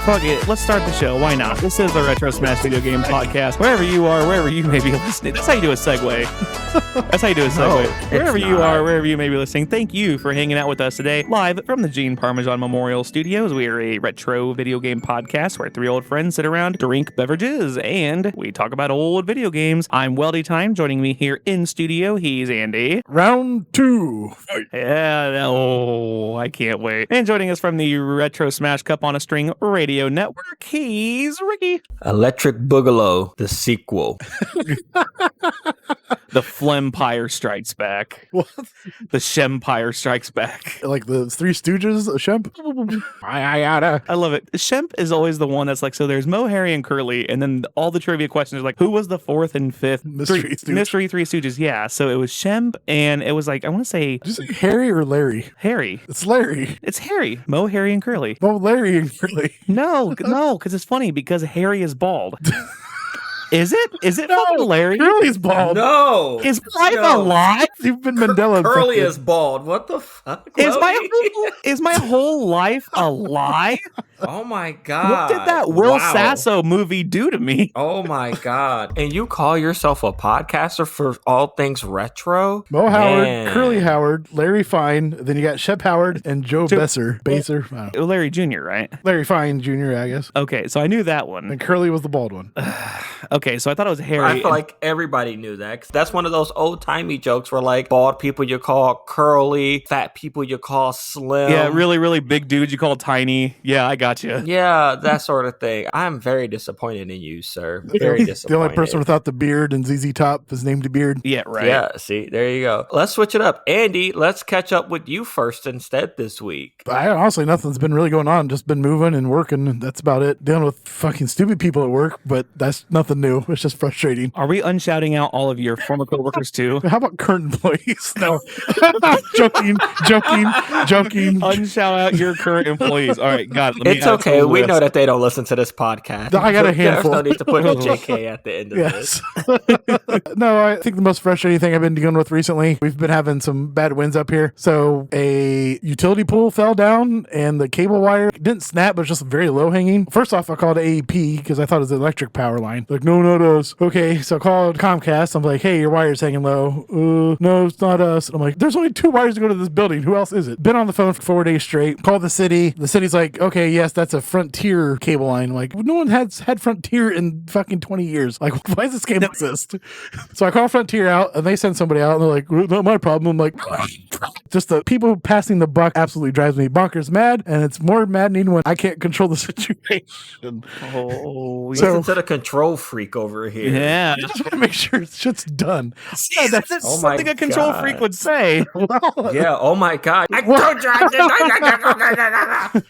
Fuck it. Let's start the show. Why not? This is the Retro Smash Video Game Podcast. Wherever you are, wherever you may be listening. That's how you do a segue. That's how you do a segue. No, wherever you are, wherever you may be listening, thank you for hanging out with us today. Live from the Gene Parmesan Memorial Studios, we are a retro video game podcast where three old friends sit around, drink beverages, and we talk about old video games. I'm Weldy Time. Joining me here in studio, he's Andy. Round 2. Yeah, oh, I can't wait. And joining us from the Retro Smash Cup on a String Radio Network, he's Ricky. Electric Boogaloo, the sequel. The Flempire Strikes Back. What? The Shempire Strikes Back. Like the Three Stooges, Shemp? I love it. Shemp is always the one that's like, so there's Mo, Harry, and Curly, and then all the trivia questions are like, who was the fourth and fifth Mystery Stooge. Mystery Three Stooges? Yeah, so it was Shemp, and it was like, I want to say... Did you say Harry or Larry? Harry. It's Larry. It's Harry. Mo, Harry, and Curly. Oh, Larry and Curly. No, because it's funny, because Harry is bald. Is it? Is it fucking Larry? Curly's bald. No! Is life a lie? You've been Mandela. Curly is bald. What the fuck? Is my whole life a lie? Oh my god. What did that Will Sasso movie do to me? Oh my god. And you call yourself a podcaster for all things retro? Mo Howard, Man. Curly Howard, Larry Fine, then you got Shep Howard and Joe Baser. I don't know. Larry Jr., right? Larry Fine Jr., I guess. Okay, so I knew that one. And Curly was the bald one. Okay, so I thought it was Harry. I feel like everybody knew that. 'Cause that's one of those old-timey jokes where like bald people you call curly, fat people you call slim. Yeah, really, really big dudes you call tiny. Yeah, I got you. Yeah, that sort of thing. I'm very disappointed in you, sir. Very disappointed. The only person without the beard and ZZ Top is named Beard. Yeah, right. Yeah, see, there you go. Let's switch it up. Andy, let's catch up with you first instead this week. Honestly, nothing's been really going on. Just been moving and working. And that's about it. Dealing with fucking stupid people at work, but that's nothing new. It's just frustrating. Are we unshouting out all of your former coworkers too? How about current employees? No. joking. Unshout out your current employees. All right, got it. It's okay. We know that they don't listen to this podcast. I got a handful. There's no need to put JK at the end of this. No, I think the most frustrating thing I've been dealing with recently, we've been having some bad winds up here. So a utility pole fell down and the cable wire didn't snap, but it was just very low hanging. First off, I called AEP because I thought it was the electric power line. Like, no, not us. Okay, so I called Comcast. I'm like, hey, your wire's hanging low. No, it's not us. And I'm like, there's only 2 wires to go to this building. Who else is it? Been on the phone for 4 days straight. Called the city. The city's like, okay, yes, that's a Frontier cable line. I'm like, no one has had Frontier in fucking 20 years. Like, why does this cable exist? So I call Frontier out and they send somebody out and they're like, well, not my problem. I'm like, just the people passing the buck absolutely drives me bonkers mad. And it's more maddening when I can't control the situation. Oh, Listen to the control freak over here. yeah. I just want to make sure shit's done. See, that's Oh my something a control God. freak would say. Yeah, oh my god. I told you I did.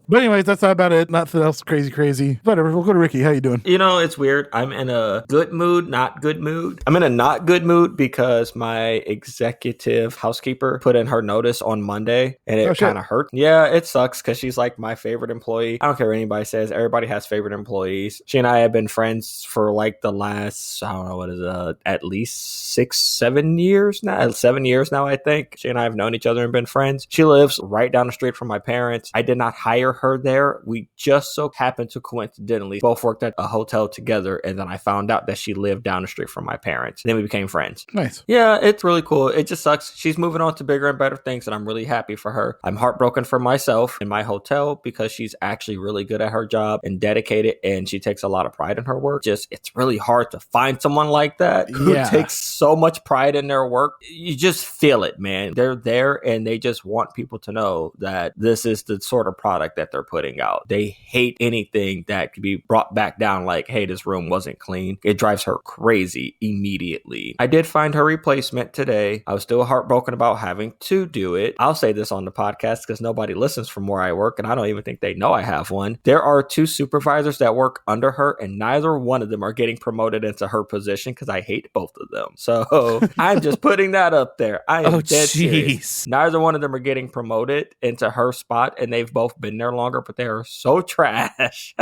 But anyways, that's about it. Nothing else crazy. Whatever. We'll go to Ricky. How you doing? You know, it's weird. I'm in a good mood, not good mood. I'm in a not good mood because my executive housekeeper put in her notice on Monday and it kind of hurt. Yeah, it sucks because she's like my favorite employee. I don't care what anybody says. Everybody has favorite employees. She and I have been friends for like the last, I don't know, what is it, at least 7 years now. 7 years now, I think. She and I have known each other and been friends. She lives right down the street from my parents. I did not hire her there. We just so happened to coincidentally both worked at a hotel together, and then I found out that she lived down the street from my parents. Then we became friends. Nice. Yeah, it's really cool. It just sucks. She's moving on to bigger and better things, and I'm really happy for her. I'm heartbroken for myself in my hotel because she's actually really good at her job and dedicated, and she takes a lot of pride in her work. Just, it's really hard to find someone like that who takes so much pride in their work. You just feel it, man. They're there, and they just want people to know that this is the sort of product that they're putting out. They hate anything that could be brought back down, like, hey, this room wasn't clean. It drives her crazy immediately. I did find her replacement today. I was still heartbroken about having to do it. I'll say this on the podcast because nobody listens from where I work, and I don't even think they know I have one. There are 2 supervisors that work under her, and neither one of them are getting promoted into her position because I hate both of them. So I'm just putting that up there. I am dead serious. Neither one of them are getting promoted into her spot, and they've both been there longer, but they are so trash.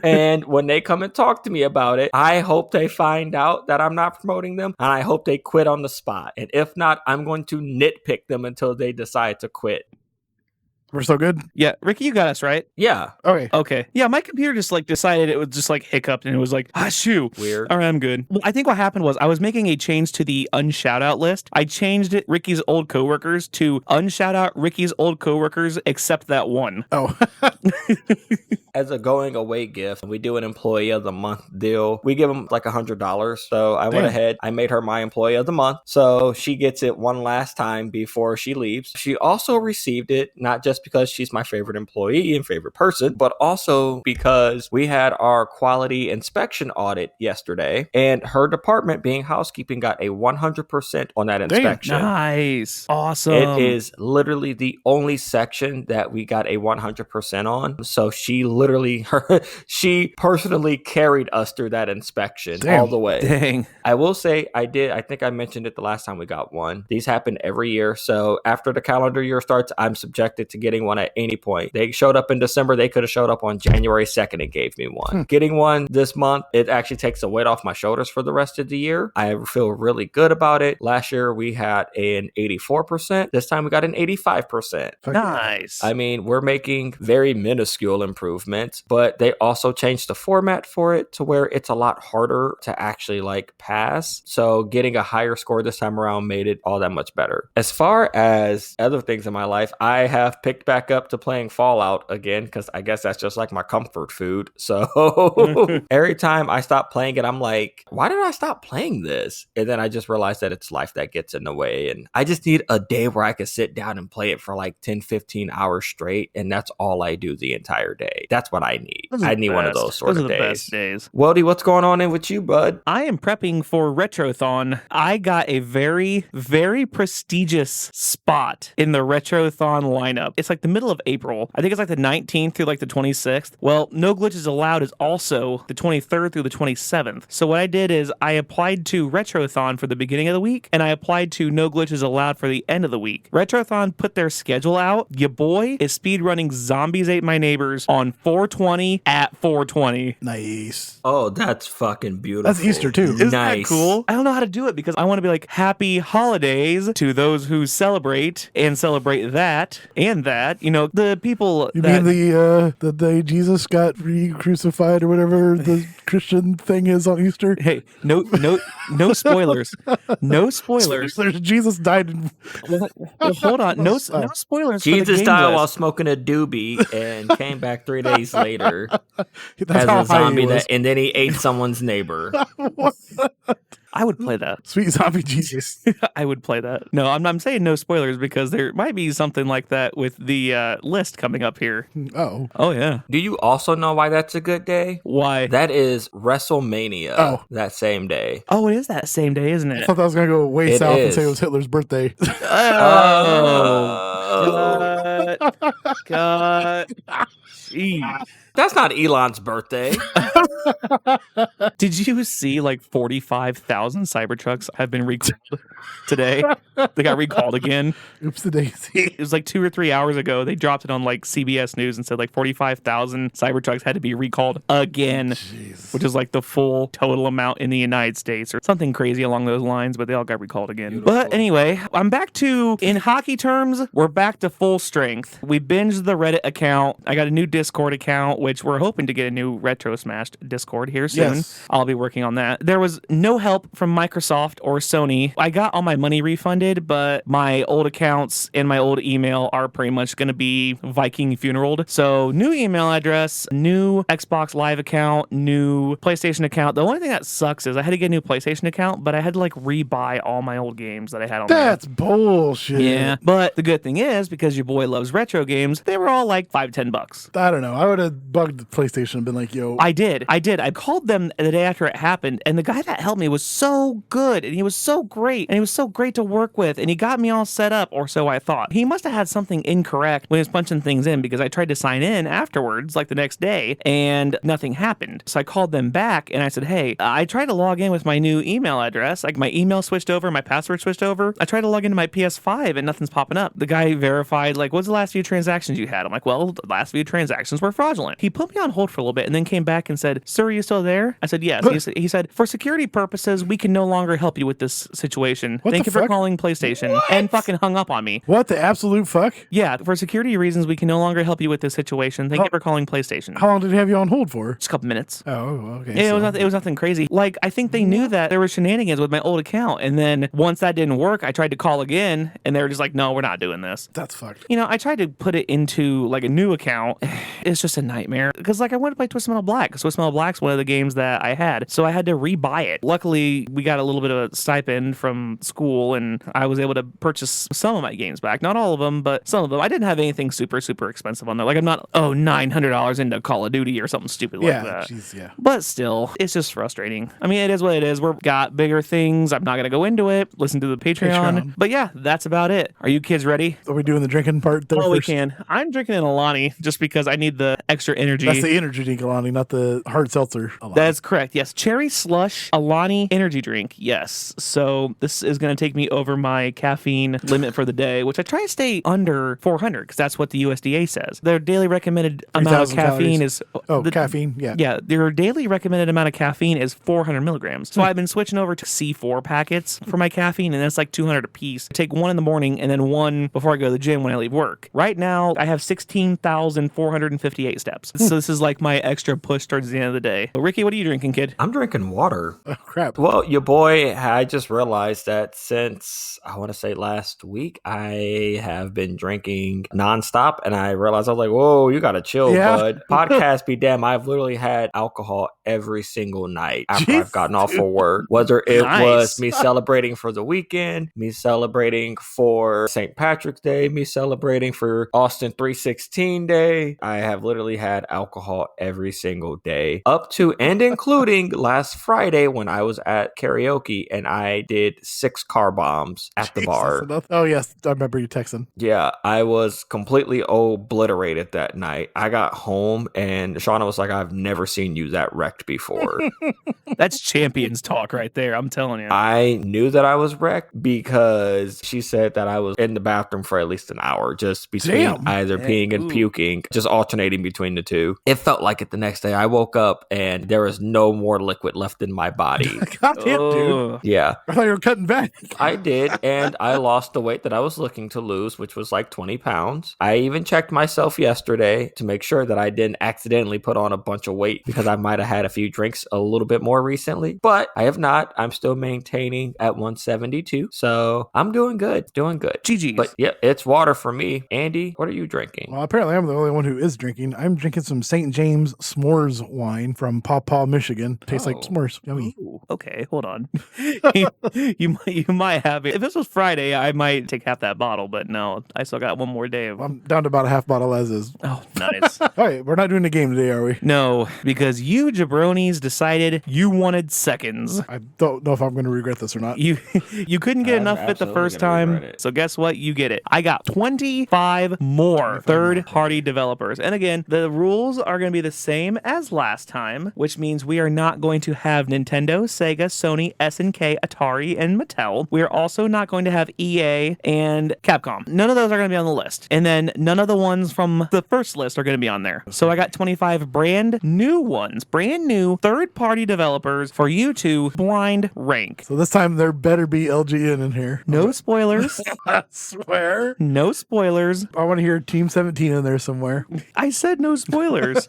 And when they come and talk to me about it, I hope they find out that I'm not promoting them, and I hope they quit on the spot. And if not, I'm going to nitpick them until they decide to quit. We're so good. Yeah, Ricky, you got us, right? Yeah. Okay. Okay. Yeah, my computer just like decided it was just like hiccuped and it was like, shoo. Weird. All right, I'm good. Well, I think what happened was I was making a change to the unshout out list. I changed it Ricky's old coworkers to unshout out Ricky's old coworkers except that one. Oh. As a going away gift, we do an employee of the month deal. We give them like $100. So I went ahead, I made her my employee of the month. So she gets it one last time before she leaves. She also received it, not just because she's my favorite employee and favorite person, but also because we had our quality inspection audit yesterday, and her department, being housekeeping, got a 100% on that inspection. Nice. Awesome. It is literally the only section that we got a 100% on. So she personally carried us through that inspection all the way. Dang. I will say I think I mentioned it the last time we got one. These happen every year. So after the calendar year starts, I'm subjected to getting one at any point. They showed up in December. They could have showed up on January 2nd and gave me one. Getting one this month, it actually takes the weight off my shoulders for the rest of the year. I feel really good about it. Last year we had an 84%. This time we got an 85%. Nice. I mean, we're making very minuscule improvements, but they also changed the format for it to where it's a lot harder to actually like pass. So getting a higher score this time around made it all that much better. As far as other things in my life, I have picked back up to playing Fallout again, because I guess that's just like my comfort food. So every time I stop playing it, I'm like, why did I stop playing this? And then I just realized that it's life that gets in the way. And I just need a day where I can sit down and play it for like 10, 15 hours straight. And that's all I do the entire day. That's what I need. I need one of those sort of days. Best days. Weldy, what's going on in with you, bud? I am prepping for Retrothon. I got a very, very prestigious spot in the Retrothon lineup. It's like the middle of April. I think it's like the 19th through like the 26th. Well, No Glitches Allowed is also the 23rd through the 27th. So what I did is I applied to Retrothon for the beginning of the week, and I applied to No Glitches Allowed for the end of the week. Retrothon put their schedule out. Your boy is speedrunning Zombies Ate My Neighbors on 420 at 420. Nice. Oh, that's fucking beautiful. That's Easter too. Isn't that cool? I don't know how to do it because I want to be like, happy holidays to those who celebrate and celebrate that and that. You know, the people You that... mean the day Jesus got re-crucified or whatever the Christian thing is on Easter? Hey, no spoilers. No spoilers. Jesus died in... Well, hold on. No spoilers. Jesus for the died game while list. smoking a doobie and came back 3 days later That's as how a zombie high he was. and then he ate someone's neighbor. I would play that. Sweet zombie Jesus. I would play that. No, I'm saying no spoilers because there might be something like that with the list coming up here. Oh. Oh, yeah. Do you also know why that's a good day? Why? That is WrestleMania that same day. Oh, it is that same day, isn't I it? thought that was going to go way It south and is. say it was Hitler's birthday. Oh. God. Jeez. That's not Elon's birthday. Did you see like 45,000 Cybertrucks have been recalled today? They got recalled again. Oops the daisy. It was like 2 or 3 hours ago. They dropped it on like CBS News and said like 45,000 Cybertrucks had to be recalled again, Jeez. which is like the full total amount in the United States or something crazy along those lines, but they all got recalled again. Beautiful. But anyway, I'm back to, in hockey terms, we're back to full strength. We binged the Reddit account. I got a new Discord account, which we're hoping to get a new Retro Smashed Discord here soon. Yes. I'll be working on that. There was no help from Microsoft or Sony. I got all my money refunded, but my old accounts and my old email are pretty much going to be Viking funeraled. So new email address, new Xbox Live account, new PlayStation account. The only thing that sucks is I had to get a new PlayStation account, but I had to like rebuy all my old games that I had on there. That's bullshit. Yeah, but the good thing is, because your boy loves retro games, they were all like $5-10. I don't know. I would have bugged the PlayStation and been like, yo. I did. I called them the day after it happened, and the guy that helped me was so good, and he was so great, and he was so great to work with, and he got me all set up, or so I thought. He must have had something incorrect when he was punching things in, because I tried to sign in afterwards, like the next day, and nothing happened. So I called them back, and I said, hey, I tried to log in with my new email address, like my email switched over, my password switched over. I tried to log into my PS5, and nothing's popping up. The guy verified, like, what's the last few transactions you had? I'm like, well, the last few transactions were fraudulent. He put me on hold for a little bit, and then came back and said, sir, are you still there? I said, yes. He said, for security purposes, we can no longer help you with this situation. Thank you for calling PlayStation. And fucking hung up on me. What the absolute fuck? Yeah, for security reasons, we can no longer help you with this situation. Thank you for calling PlayStation. How long did he have you on hold for? Just a couple minutes. Oh, okay. Yeah, it was nothing crazy. Like, I think they knew that there were shenanigans with my old account. And then once that didn't work, I tried to call again, and they were just like, no, we're not doing this. That's fucked. You know, I tried to put it into like a new account. It's just a nightmare because like I wanted to play Twisted Metal Black. Twisted Metal Black's one of the games that I had, so I had to rebuy it. Luckily, we got a little bit of a stipend from school, and I was able to purchase some of my games back. Not all of them, but some of them. I didn't have anything super expensive on there. Like I'm not $900 into Call of Duty or something stupid like that. Yeah. But still, it's just frustrating. I mean, it is what it is. We've got bigger things. I'm not gonna go into it. Listen to the Patreon. But yeah, that's about it. Are you kids ready? Are we doing the drinking part there? We can. I'm drinking an Alani just because I need the extra energy. That's the energy drink Alani, not the hard seltzer Alani. That's correct. Yes. Cherry slush Alani energy drink. Yes. So this is going to take me over my caffeine limit for the day, which I try to stay under 400 because that's what the USDA says. Their daily recommended amount of caffeine calories. Caffeine. Yeah. Yeah. Their daily recommended amount of caffeine is 400 milligrams. So I've been switching over to C4 packets for my caffeine, and that's like 200 a piece. I take one in the morning and then one before I go to the gym when I leave work. Right now, I have 16,458 steps. So this is like my extra push towards the end of the day. But Ricky, what are you drinking, kid? I'm drinking water. Oh, crap. Well, your boy, I just realized that since, I want to say last week, I have been drinking nonstop, and I realized I was like, whoa, you got to chill, bud. Podcast be damn, I've literally had alcohol every single night after I've gotten off of work. Whether it was me celebrating for the weekend, me celebrating for St. Patrick's Day, me celebrating for Austin 316 Day, I have literally had alcohol every single day, up to and including last Friday when I was at karaoke and I did 6 car bombs at the bar. Oh, yes. I remember you texting. Yeah, I was completely obliterated that night. I got home and Shauna was like, I've never seen you that wrecked before. That's champions talk right there. I'm telling you. I knew that I was wrecked because she said that I was in the bathroom for at least an hour, just between either peeing and puking, just alternating between the two. It felt like it the next day. I woke up and there was no more liquid left in my body. Goddamn, dude. Yeah. I thought you were cutting back. I did, and I lost the weight that I was looking to lose, which was like 20 pounds. I even checked myself yesterday to make sure that I didn't accidentally put on a bunch of weight because I might have had a few drinks a little bit more recently, but I have not. I'm still maintaining at 172, so I'm doing good. GG's. But yeah, it's water for me. Andy, what are you drinking? Well, apparently I'm the only one who is drinking. I'm drinking some St. James S'mores wine from Paw Paw, Michigan. Tastes like s'mores. Yummy. Ooh, okay, hold on. you might have it. If this was Friday, I might take half that bottle, but no, I still got one more day. I'm down to about a half bottle as is. Oh, nice. All right, we're not doing the game today, are we? No, because you jabronis decided you wanted seconds. I don't know if I'm going to regret this or not. You couldn't get enough of it the first time, so guess what? You get it. I got 25 more third-party developers. And again, the rules are going to be the same as last time, which means we are not going to have Nintendo, Sega, Sony, SNK, Atari, and Mattel. We are also not going to have EA and Capcom. None of those are going to be on the list. And then none of the ones from the first list are going to be on there. So I got 25 brand new third-party developers for you to blind rank. So this time there better be LGN in here. No spoilers. I swear. No spoilers. I want to hear Team 17 in there somewhere. I said no spoilers.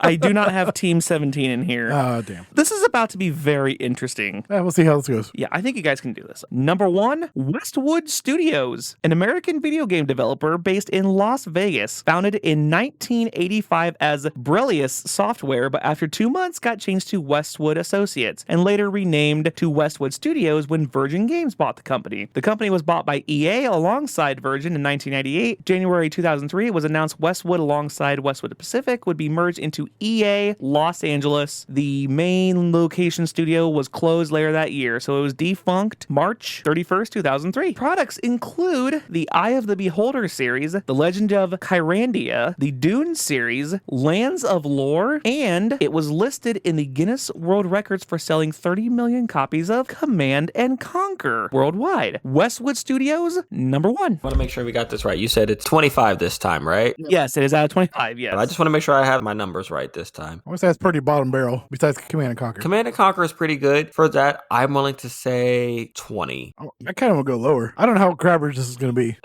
I do not have Team 17 in here. Oh, damn. This is about to be very interesting. We'll see how this goes. Yeah, I think you guys can do this. Number 1, Westwood Studios, an American video game developer based in Las Vegas, founded in 1985 as Brelius Software, but after 2 months got changed to Westwood Associates and later renamed to Westwood Studios when Virgin Games bought the company. The company was bought by EA alongside Virgin in 1998. January 2003, it was announced Westwood alongside Westwood Pacific would be merged into EA Los Angeles. The main location studio was closed later that year, so it was defunct March 31st, 2003. Products include the Eye of the Beholder series, The Legend of Kyrandia, the Dune series, Lands of Lore, and it was listed in the Guinness World Records for selling 30 million copies of Command and Conquer worldwide. Westwood Studios, number 1. I want to make sure we got this right. You said it's 25 this time, right? Yes, it is out of 25, yes. I just want to make sure I have my numbers right this time. I want to say that's pretty bottom barrel besides Command and Conquer. Command and Conquer is pretty good. For that, I'm willing to say 20. I kind of want to go lower. I don't know how crab this is going to be.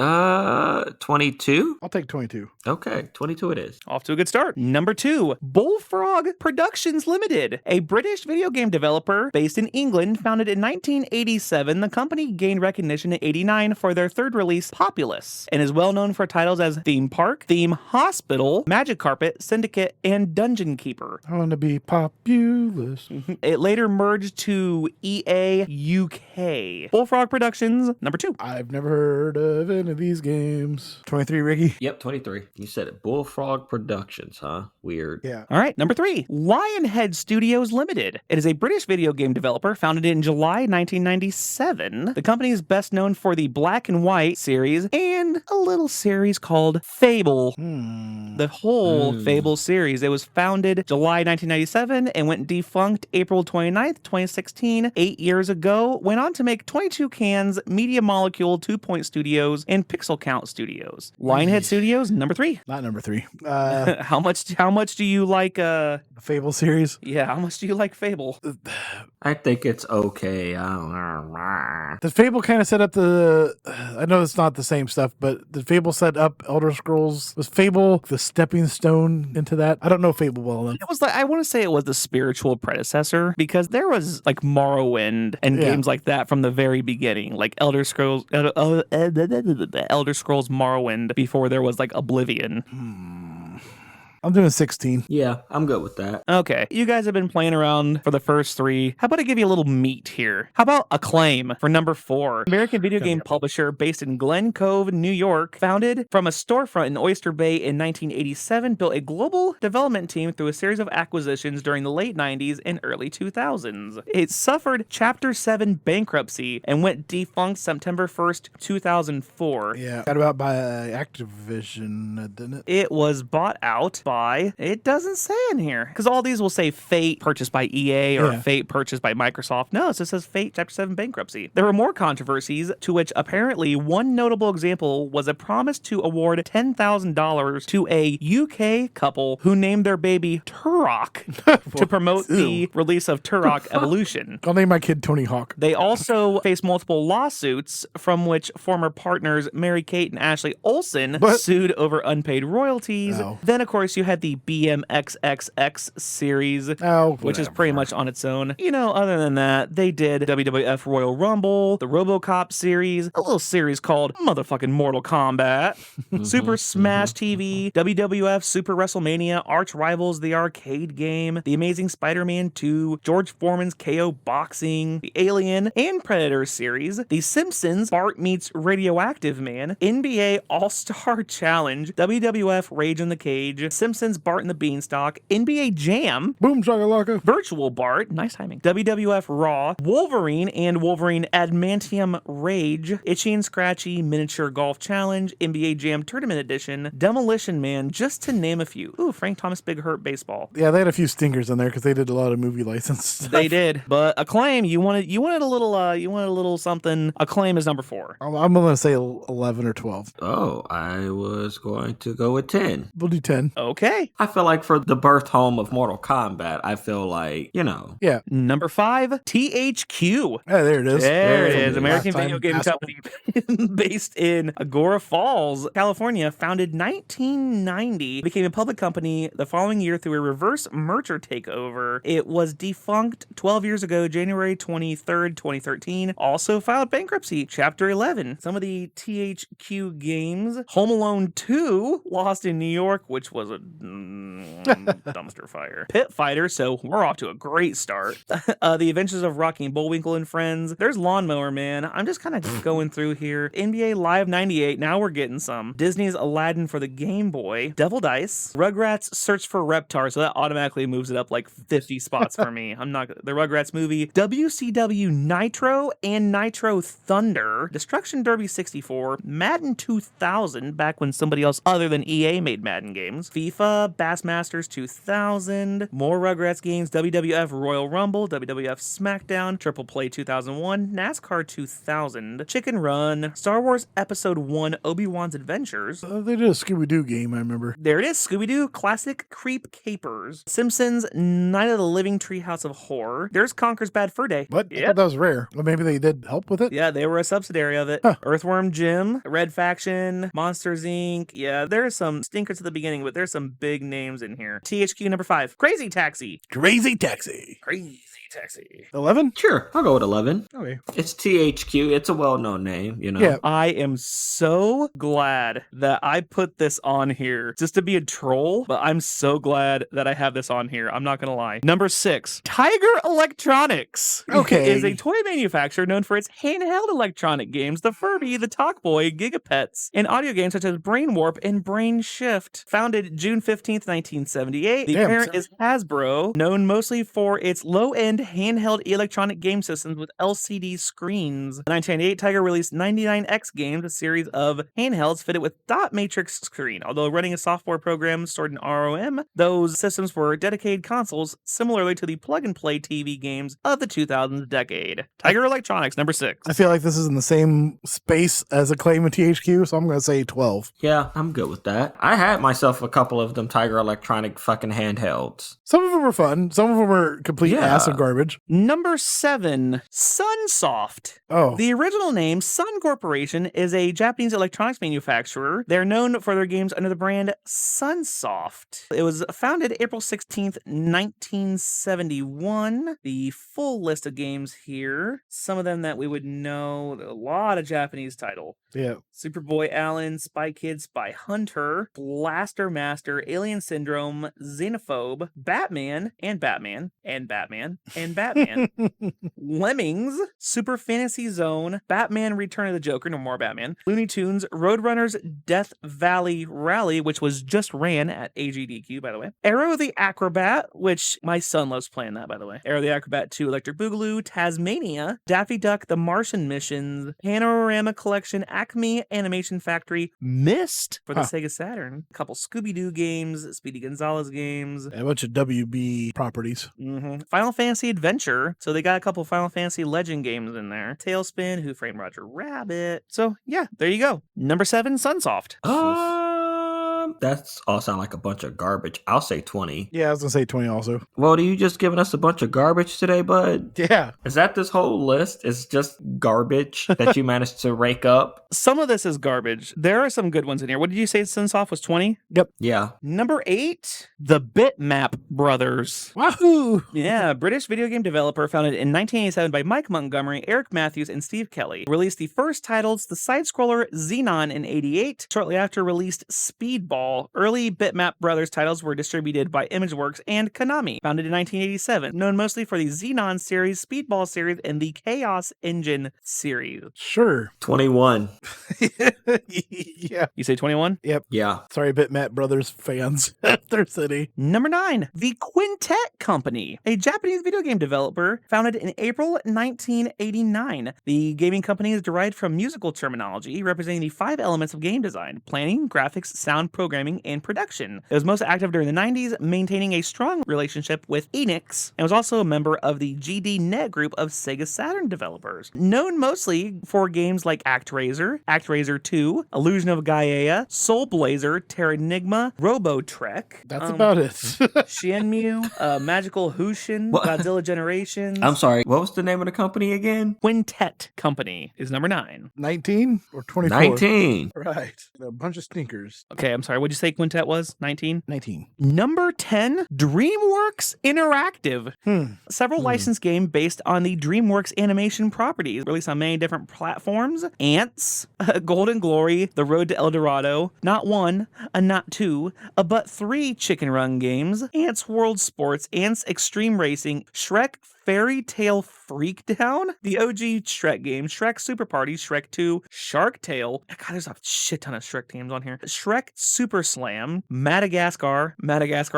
22? I'll take 22. Okay, 22 it is. Off to a good start. Number 2, Bullfrog Productions Limited, a British video game developer based in England, founded in 1987. The company gained recognition in 89 for their third release, Populous, and is well known for titles as Theme Park, Theme Hospital, Magic Carpet, Syndicate, and Dungeon Keeper. I want to be populous. It later merged to EA UK. Bullfrog Productions, number 2. I've never heard of any of these games. 23, Ricky? Yep, 23. You said it. Bullfrog Productions, huh? Weird. Yeah. All right, number 3, Lionhead Studios Limited. It is a British video game developer founded in July 1997. The company is best known for the Black and White series and a little series called Fable. The whole Fable series. It was founded July 1997 and went defunct April 29th, 2016, 8 years ago. Went on to make 22 Cans, Media Molecule, 2 Point Studios, and Pixel Count Studios. Lionhead Studios, number 3. Not number 3. How much do you like The Fable series? yeah, how much do you like Fable? I think it's okay. I don't know. Did Fable kind of set up the... I know it's not the same stuff, but did Fable set up Elder Scrolls? Was Fable the stepping stone into that? I don't know Fable well enough. It was like, I want to say it was the spiritual predecessor, because there was like Morrowind and games like that from the very beginning, like Elder Scrolls Morrowind, before there was like Oblivion. I'm doing 16. Yeah, I'm good with that. Okay, you guys have been playing around for the first 3. How about I give you a little meat here? How about Acclaim for number 4? American video game publisher based in Glen Cove, New York, founded from a storefront in Oyster Bay in 1987, built a global development team through a series of acquisitions during the late 90s and early 2000s. It suffered Chapter 7 bankruptcy and went defunct September 1st, 2004. Yeah. Got about by Activision, didn't it? It was bought out by, it doesn't say in here, because all these will say Fate purchased by EA or Fate purchased by Microsoft. No, it just says Fate Chapter 7 bankruptcy. There were more controversies, to which apparently one notable example was a promise to award $10,000 to a UK couple who named their baby Turok to promote the release of Turok Evolution. I'll name my kid Tony Hawk. They also faced multiple lawsuits, from which former partners Mary-Kate and Ashley Olsen sued over unpaid royalties. Then, of course, you had the BMXXX series, which is pretty much on its own. You know, other than that, they did WWF Royal Rumble, the RoboCop series, a little series called motherfucking Mortal Kombat, Super Smash TV, WWF Super WrestleMania, Arch Rivals, the arcade game, The Amazing Spider-Man 2, George Foreman's KO Boxing, the Alien and Predator series, The Simpsons, Bart Meets Radioactive Man, NBA All-Star Challenge, WWF Rage in the Cage, Simpsons Bart and the Beanstalk, NBA Jam, Boom Shakalaka, Virtual Bart, nice timing, WWF Raw, Wolverine and Wolverine Adamantium Rage, Itchy and Scratchy Miniature Golf Challenge, NBA Jam Tournament Edition, Demolition Man, just to name a few. Ooh, Frank Thomas Big Hurt Baseball. Yeah, they had a few stingers in there because they did a lot of movie license stuff. They did, but Acclaim, you wanted a little something. Acclaim is number 4. I'm going to say 11 or 12. Oh, I was going to go with 10. We'll do 10. Okay. I feel like for the birth home of Mortal Kombat, I feel like, you know. Yeah. Number 5, THQ. Yeah, there it is. There it is. Last American time video game asshole. company based in Agora Falls, California, founded 1990, became a public company the following year through a reverse merger takeover. It was defunct 12 years ago, January 23rd, 2013. Also filed bankruptcy, Chapter 11. Some of the THQ games, Home Alone 2, Lost in New York, which was a dumpster fire. Pit Fighter, so we're off to a great start. The Adventures of Rocky and Bullwinkle and Friends. There's Lawnmower Man. I'm just kind of going through here. NBA Live 98, now we're getting some. Disney's Aladdin for the Game Boy. Devil Dice. Rugrats Search for Reptar, so that automatically moves it up like 50 spots for me. I'm not the Rugrats movie. WCW Nitro and Nitro Thunder. Destruction Derby 64. Madden 2000, back when somebody else other than EA made Madden games. FIFA FIFA, Bassmasters 2000, more Rugrats games, WWF Royal Rumble, WWF SmackDown, Triple Play 2001, NASCAR 2000, Chicken Run, Star Wars Episode 1, Obi-Wan's Adventures. They did a Scooby-Doo game, I remember. There it is, Scooby-Doo Classic Creep Capers, Simpsons Night of the Living Treehouse of Horror. There's Conker's Bad Fur Day. What? I Yep. thought that was rare. Well, maybe they did help with it? Yeah, they were a subsidiary of it. Huh. Earthworm Jim, Red Faction, Monsters Inc. Yeah, there's some stinkers at the beginning, but there's some big names in here. THQ number 5, Crazy Taxi. Crazy Taxi. Crazy Taxi. 11? Sure, I'll go with 11. Okay. It's THQ. It's a well-known name, you know. Yeah. I am so glad that I put this on here just to be a troll, but I'm so glad that I have this on here. I'm not going to lie. Number 6, Tiger Electronics. Okay. Is a toy manufacturer known for its handheld electronic games, the Furby, the Talkboy, Gigapets, and audio games such as Brain Warp and Brain Shift. Founded June 15th, 1978. The Damn, parent is Hasbro, known mostly for its low-end handheld electronic game systems with LCD screens. In 1998, Tiger released 99X games, a series of handhelds fitted with dot matrix screen. Although running a software program stored in ROM, those systems were dedicated consoles, similarly to the plug-and-play TV games of the 2000s decade. Tiger Electronics, number 6. I feel like this is in the same space as Acclaim and THQ, so I'm going to say 12. Yeah, I'm good with that. I had myself a couple of them Tiger Electronic fucking handhelds. Some of them were fun. Some of them were complete Yeah. ass and garbage. Number 7, Sunsoft. Oh. The original name, Sun Corporation, is a Japanese electronics manufacturer. They're known for their games under the brand Sunsoft. It was founded April 16th, 1971. The full list of games here. Some of them that we would know. A lot of Japanese title. Yeah. Superboy Allen, Spy Kid, Spy Hunter, Blaster Master, Alien Syndrome, Xenophobe, Batman, and Batman, and Batman, and Batman, Lemmings, Super Fantasy Zone, Batman Return of the Joker, no more Batman, Looney Tunes, Roadrunners Death Valley Rally, which was just ran at AGDQ, by the way, Arrow the Acrobat, which my son loves playing that, by the way, Arrow the Acrobat 2, Electric Boogaloo, Tasmania, Daffy Duck, The Martian Missions, Panorama Collection, Acme Animation Factory, Myst for the Sega Saturn, a couple Scooby-Doo games, Speedy Gonzalez games, A bunch of WB properties. Final Fantasy Adventure. So they got a couple Final Fantasy Legend games in there. Tailspin, Who Framed Roger Rabbit. So yeah, there you go. Number 7, Sunsoft. That's all sound like a bunch of garbage. I'll say 20. Yeah, I was going to say 20 also. Well, are you just giving us a bunch of garbage today, bud? Yeah. Is that this whole list? Is just garbage that you managed to rake up? Some of this is garbage. There are some good ones in here. What did you say Sunsoft was 20? Yep. Yeah. Number 8, the Bitmap Brothers. Wahoo! Yeah, British video game developer founded in 1987 by Mike Montgomery, Eric Matthews, and Steve Kelly. Released the first titles, the side-scroller Xenon in 88. Shortly after released Speedball. Early Bitmap Brothers titles were distributed by ImageWorks and Konami. Founded in 1987. Known mostly for the Xenon series, Speedball series, and the Chaos Engine series. Sure. 21. Yeah. You say 21? Yep. Yeah. Sorry, Bitmap Brothers fans. Their city. Number 9, the Quintet Company, a Japanese video game developer founded in April 1989. The gaming company is derived from musical terminology, representing the 5 elements of game design: planning, graphics, sound, programming, and production. It was most active during the 90s, maintaining a strong relationship with Enix, and was also a member of the GD-Net group of Sega Saturn developers. Known mostly for games like ActRaiser, ActRaiser 2, Illusion of Gaia, Soul Blazer, Terranigma, Robotrek. That's about it. Shenmue, Magical Hushin, What? Godzilla Generations. I'm sorry. What was the name of the company again? Quintet Company is number 9. 19 or 24? 19. Right. A bunch of stinkers. Okay, I'm sorry. What'd you say Quintet was? 19? 19. Number 10, DreamWorks Interactive. Several licensed games based on the DreamWorks animation properties, released on many different platforms. Ants, Golden Glory, The Road to El Dorado, not one, not two, but 3 Chicken Run games, Ants World Sports, Ants Extreme Racing, Shrek Fairy Tale Freakdown, the OG Shrek game, Shrek Super Party, Shrek 2, Shark Tale. God, there's a shit ton of Shrek games on here. Shrek Super Super Slam, Madagascar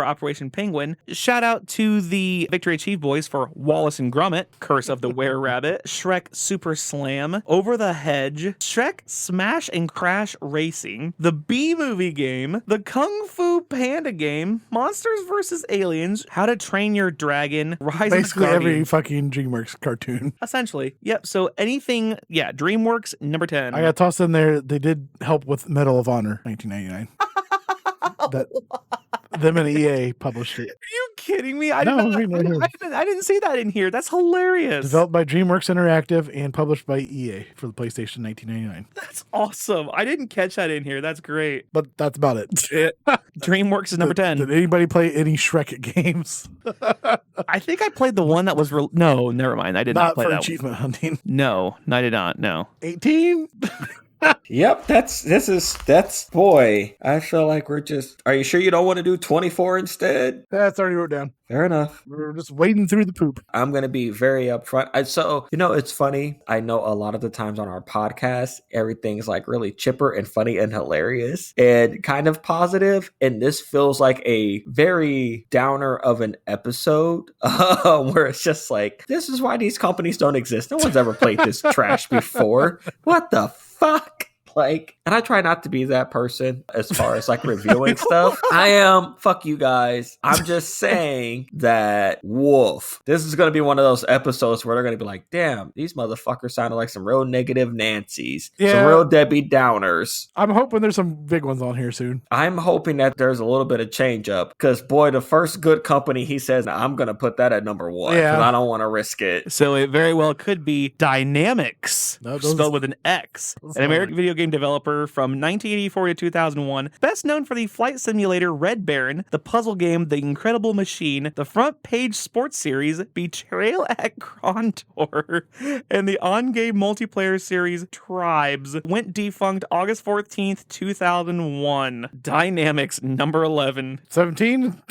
Operation Penguin. Shout out to the Victory Achieve boys for Wallace and Gromit, Curse of the Were-Rabbit, Shrek Super Slam, Over the Hedge, Shrek Smash and Crash Racing, the B-Movie game, the Kung Fu Panda game, Monsters vs. Aliens, How to Train Your Dragon, Rise Basically of the every Guardians. fucking DreamWorks cartoon. Essentially. Yep. So anything, DreamWorks, number 10. I got tossed in there. They did help with Medal of Honor, 1999. That them and EA published it. Are you kidding me? I didn't see that in here. That's hilarious. Developed by DreamWorks Interactive and published by EA for the PlayStation 1999. That's awesome. I didn't catch that in here. That's great. But that's about it. DreamWorks is number 10. Did anybody play any Shrek games? I think I played the one that was... No, never mind. I did not play for that achievement hunting. No, I did not. No. 18? Yep, that's boy. I feel like we're just. Are you sure you don't want to do 24 instead? That's already wrote down. Fair enough. We're just wading through the poop. I'm going to be very upfront. So, it's funny. I know a lot of the times on our podcast, everything's like really chipper and funny and hilarious and kind of positive. And this feels like a very downer of an episode where it's just like, this is why these companies don't exist. No one's ever played this trash before. What the fuck? And I try not to be that person as far as reviewing stuff. I am, fuck you guys. I'm just saying that, woof. This is going to be one of those episodes where they're going to be like, damn, these motherfuckers sounded like some real negative Nancys. Yeah. Some real Debbie Downers. I'm hoping there's some big ones on here soon. I'm hoping that there's a little bit of change up because, boy, the first good company, he says, I'm going to put that at number 1 because I don't want to risk it. So it very well could be Dynamics, spelled with an X, an American video game developer from 1984 to 2001, best known for the flight simulator Red Baron, the puzzle game The Incredible Machine, the front page sports series Betrayal at Krontor, and the on-game multiplayer series Tribes. Went defunct August 14th, 2001. Dynamics, number 11. 17?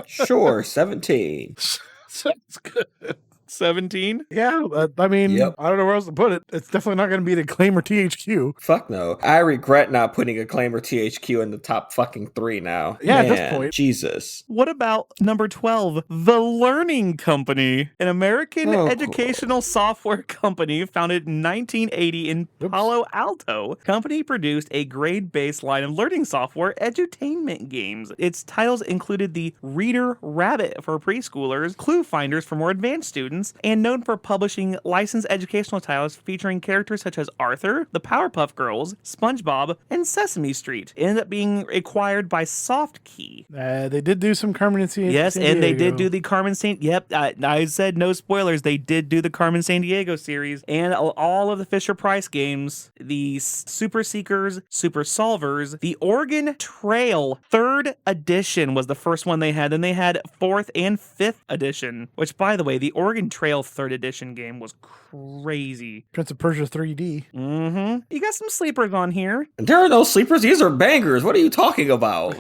Sure, 17. That's good. 17? Yeah, I mean, Yep. I don't know where else to put it. It's definitely not going to be the Acclaim or THQ. Fuck no. I regret not putting Acclaim or THQ in the top fucking 3 now. Yeah, at Man, this point. Jesus. What about number 12? The Learning Company, an American educational software company founded in 1980 in Palo Alto. Company produced a grade-based line of learning software edutainment games. Its titles included the Reader Rabbit for preschoolers, Clue Finders for more advanced students, and known for publishing licensed educational titles featuring characters such as Arthur, the Powerpuff Girls, SpongeBob, and Sesame Street. It ended up being acquired by Softkey. They did do some Carmen and San Yes, San and they Diego. did do the Carmen San... Yep, I said no spoilers. They did do the Carmen San Diego series and all of the Fisher-Price games, the Super Seekers, Super Solvers, the Oregon Trail 3rd edition was the first one they had. Then they had 4th and 5th edition, which, by the way, the Oregon Trail 3rd edition game was crazy. Prince of Persia 3D. Mm-hmm. You got some sleepers on here. There are no sleepers. These are bangers. What are you talking about?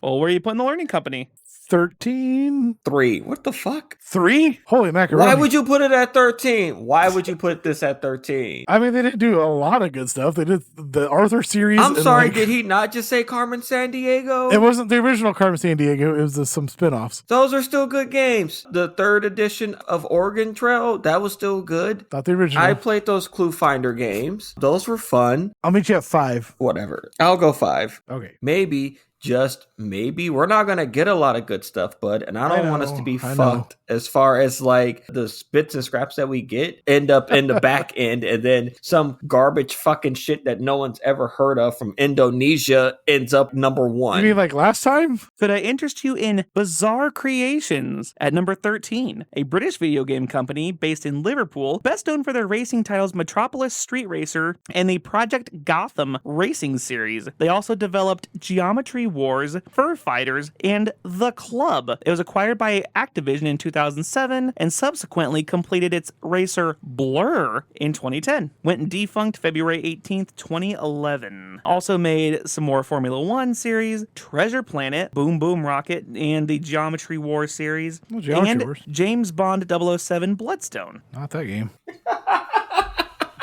Well, where are you putting the Learning Company? 13? 3. What the fuck? 3? Holy macaroni. Why would you put it at 13? Why would you put this at 13? I mean, they didn't do a lot of good stuff. They did the Arthur series. I'm and, sorry, did he not just say Carmen San Diego? It wasn't the original Carmen San Diego. It was some spin-offs. Those are still good games. The 3rd edition of Oregon Trail, that was still good. Not the original. I played those Clue Finder games. Those were fun. I'll meet you at 5. Whatever. I'll go 5. Okay. Maybe, just maybe, we're not going to get a lot of good stuff, bud. And I don't want us to be fucked as far as the spits and scraps that we get end up in the back end. And then some garbage fucking shit that no one's ever heard of from Indonesia ends up number 1. You mean like last time? Could I interest you in Bizarre Creations at number 13, a British video game company based in Liverpool, best known for their racing titles Metropolis Street Racer and the Project Gotham racing series. They also developed Geometry Wars, Fur Fighters, and The Club. It was acquired by Activision in 2007 and subsequently completed its racer Blur in 2010. Went defunct February 18th, 2011. Also made some more Formula One series, Treasure Planet, Boom Boom Rocket, and the Geometry Wars series, Geometry Wars. James Bond 007 Bloodstone. Not that game.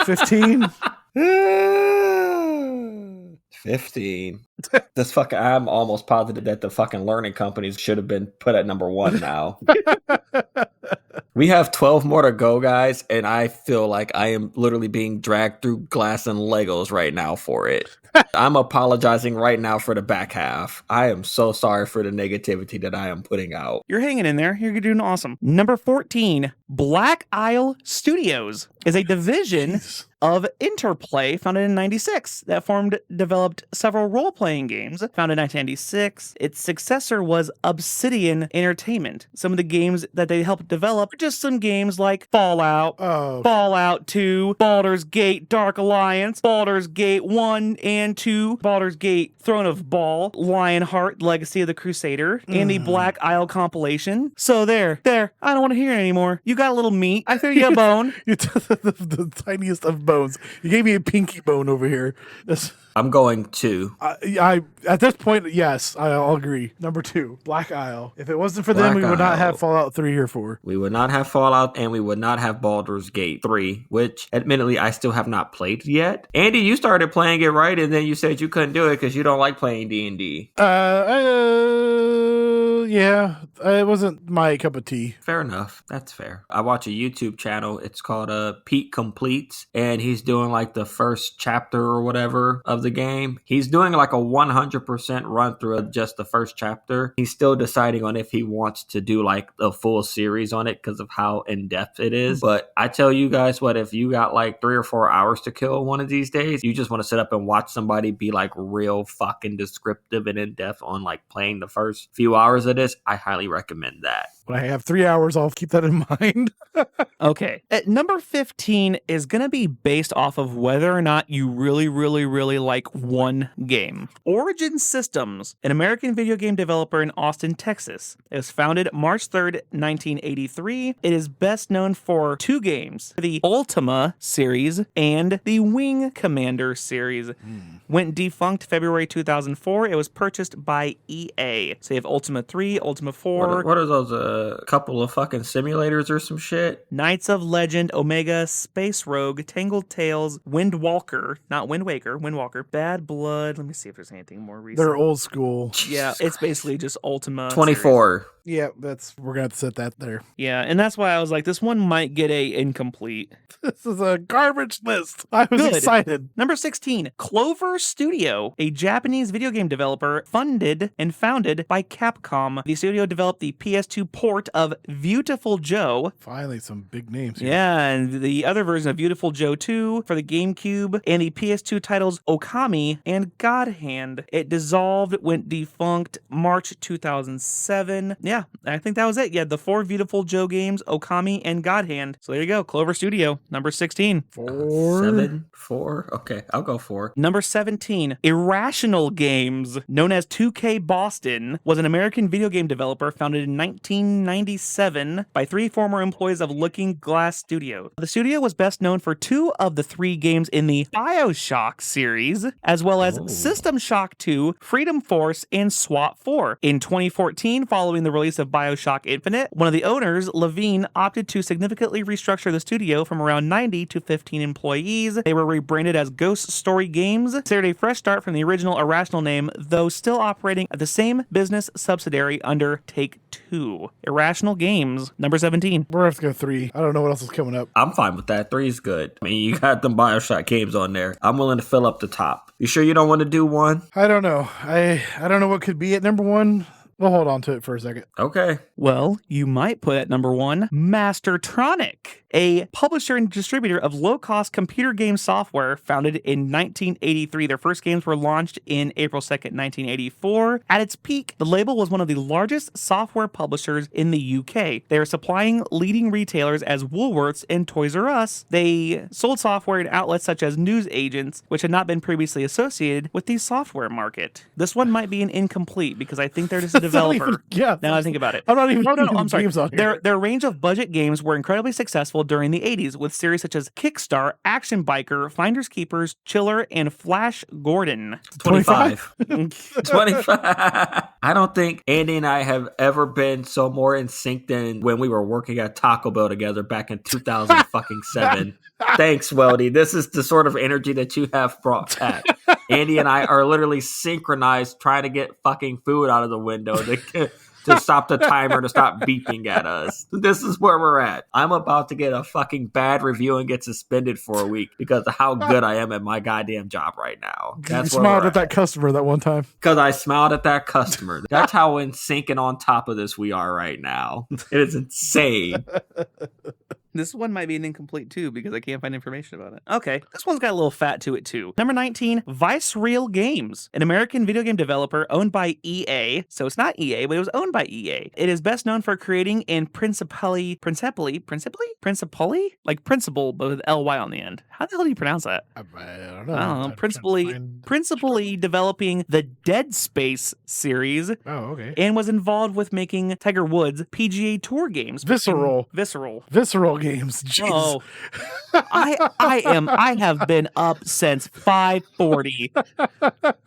15? 15. I'm almost positive that the fucking learning companies should have been put at number 1 now. We have 12 more to go, guys, and I feel like I am literally being dragged through glass and Legos right now for it. I'm apologizing right now for the back half. I am so sorry for the negativity that I am putting out. You're hanging in there. You're doing awesome. Number 14, Black Isle Studios is a division of Interplay founded in 96 that developed several role-playing games founded in 1996. Its successor was Obsidian Entertainment. Some of the games that they helped develop are just some games like Fallout, Fallout 2, Baldur's Gate Dark Alliance, Baldur's Gate 1 and 2, Baldur's Gate Throne of Ball, Lionheart Legacy of the Crusader, and the Black Isle compilation. So there, I don't want to hear it anymore. You got a little meat. I threw you a bone. the tiniest of bones. You gave me a pinky bone over here. I'm going 2. I at this point, yes, I'll agree. Number 2, Black Isle. If it wasn't for them, we would not have Fallout 3 or 4. We would not have Fallout, and we would not have Baldur's Gate 3, which, admittedly, I still have not played yet. Andy, you started playing it, right? And then you said you couldn't do it because you don't like playing D&D. Yeah, it wasn't my cup of tea. Fair enough. That's fair. I watch a YouTube channel. It's called Pete Completes, and he's doing like the first chapter or whatever of the game. He's doing like a 100% run through of just the first chapter. He's still deciding on if he wants to do like a full series on it because of how in depth it is. But I tell you guys what, if you got like 3 or 4 hours to kill one of these days, you just want to sit up and watch somebody be like real fucking descriptive and in depth on like playing the first few hours of this, I highly recommend that. When I have 3 hours, I'll keep that in mind. Okay. At number 15 is going to be based off of whether or not you really, really, really like one game. Origin Systems, an American video game developer in Austin, Texas. It was founded March 3rd, 1983. It is best known for 2 games, the Ultima series and the Wing Commander series. Went defunct February 2004. It was purchased by EA. So you have Ultima 3, Ultima 4. What are those, a couple of fucking simulators or some shit? Knights of Legend, Omega, Space Rogue, Tangled Tales, Windwalker, not Wind Waker, Windwalker, Bad Blood. Let me see if there's anything more recent. They're old school. Yeah, it's basically just Ultima 24. series. Yeah, we're gonna have to set that there. Yeah, and that's why I was like, this one might get a incomplete. This is a garbage list. I was excited. Number 16, Clover Studio, a Japanese video game developer funded and founded by Capcom. The studio developed the PS2 port of Beautiful Joe. Finally, some big names here. Yeah, and the other version of Beautiful Joe 2 for the GameCube, and the PS2 titles Okami and God Hand. It dissolved, went defunct March 2007. Yeah, I think that was it. Yeah, the 4 Beautiful Joe games, Okami and God Hand. So there you go, Clover Studio, number 16. 4? Okay, I'll go 4. Number 17, Irrational Games, known as 2K Boston, was an American video game developer founded in 1997 by 3 former employees of Looking Glass Studio. The studio was best known for 2 of the 3 games in the BioShock series, as well as System Shock 2, Freedom Force, and SWAT 4. In 2014, following the release of BioShock Infinite, one of the owners, Levine, opted to significantly restructure the studio from around 90 to 15 employees. They were rebranded as Ghost Story Games, considered a fresh start from the original Irrational name, though still operating at the same business subsidiary under Take-Two. Irrational Games, number 17. We're gonna have to go 3. I don't know what else is coming up. I'm fine with that. 3 is good. I mean, you got them BioShock games on there. I'm willing to fill up the top. You sure you don't want to do 1? I don't know. I don't know what could be at number 1. We'll hold on to it for a second. Okay. Well, you might put at number 1, Mastertronic, a publisher and distributor of low-cost computer game software founded in 1983. Their first games were launched in April 2nd, 1984. At its peak, the label was one of the largest software publishers in the UK. They are supplying leading retailers as Woolworths and Toys R Us. They sold software in outlets such as news agents, which had not been previously associated with the software market. This one might be an incomplete because I think they're just a developer. Yeah. Now I think about it. I'm not even. No, I'm sorry. Games on here. Their range of budget games were incredibly successful during the 80s with series such as Kickstar, Action Biker, Finders Keepers, Chiller, and Flash Gordon. 25. 25. I don't think Andy and I have ever been so more in sync than when we were working at Taco Bell together back in 2007. Thanks, Weldy. This is the sort of energy that you have brought back. Andy and I are literally synchronized trying to get fucking food out of the window to stop the timer to stop beeping at us. This is where we're at. I'm about to get a fucking bad review and get suspended for a week because of how good I am at my goddamn job right now. You smiled at that customer that one time. Because I smiled at that customer. That's how in sync and on top of this we are right now. It is insane. This one might be an incomplete too because I can't find information about it. Okay, this one's got a little fat to it too. Number 19, Vicereal Games, an American video game developer owned by EA. So it's not EA, but it was owned by EA. It is best known for creating and principally, like principal, but with LY on the end. How the hell do you pronounce that? I don't know. Principally developing the Dead Space series. Oh, okay. And was involved with making Tiger Woods PGA Tour games. Visceral games. Jeez. Oh, I have been up since 5:40.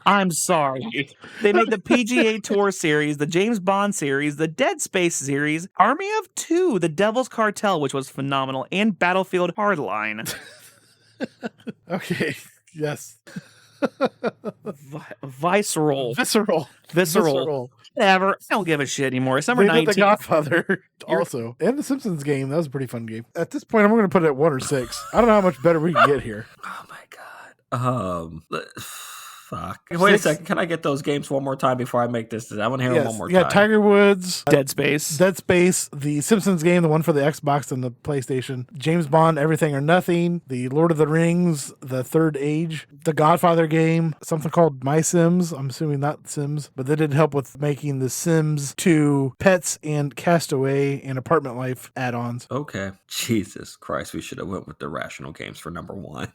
I'm sorry. They made the PGA Tour series, the James Bond series, the Dead Space series, Army of Two, the Devil's Cartel, which was phenomenal, and Battlefield Hardline. Okay. Yes. Visceral. Whatever. I don't give a shit anymore. It's number 19. The Godfather also. And the Simpsons game. That was a pretty fun game. At this point, I'm going to put it at 1 or 6. I don't know how much better we can get here. Oh my God. Fuck. Wait a second. Can I get those games one more time before I make this? I want to hear them one more time. Yeah, Tiger Woods. Dead Space. The Simpsons game, the one for the Xbox and the PlayStation. James Bond, Everything or Nothing. The Lord of the Rings, The Third Age. The Godfather game. Something called My Sims. I'm assuming not Sims. But they did help with making the Sims 2 Pets and Castaway and Apartment Life add-ons. Okay. Jesus Christ. We should have went with the Rational Games for number 1.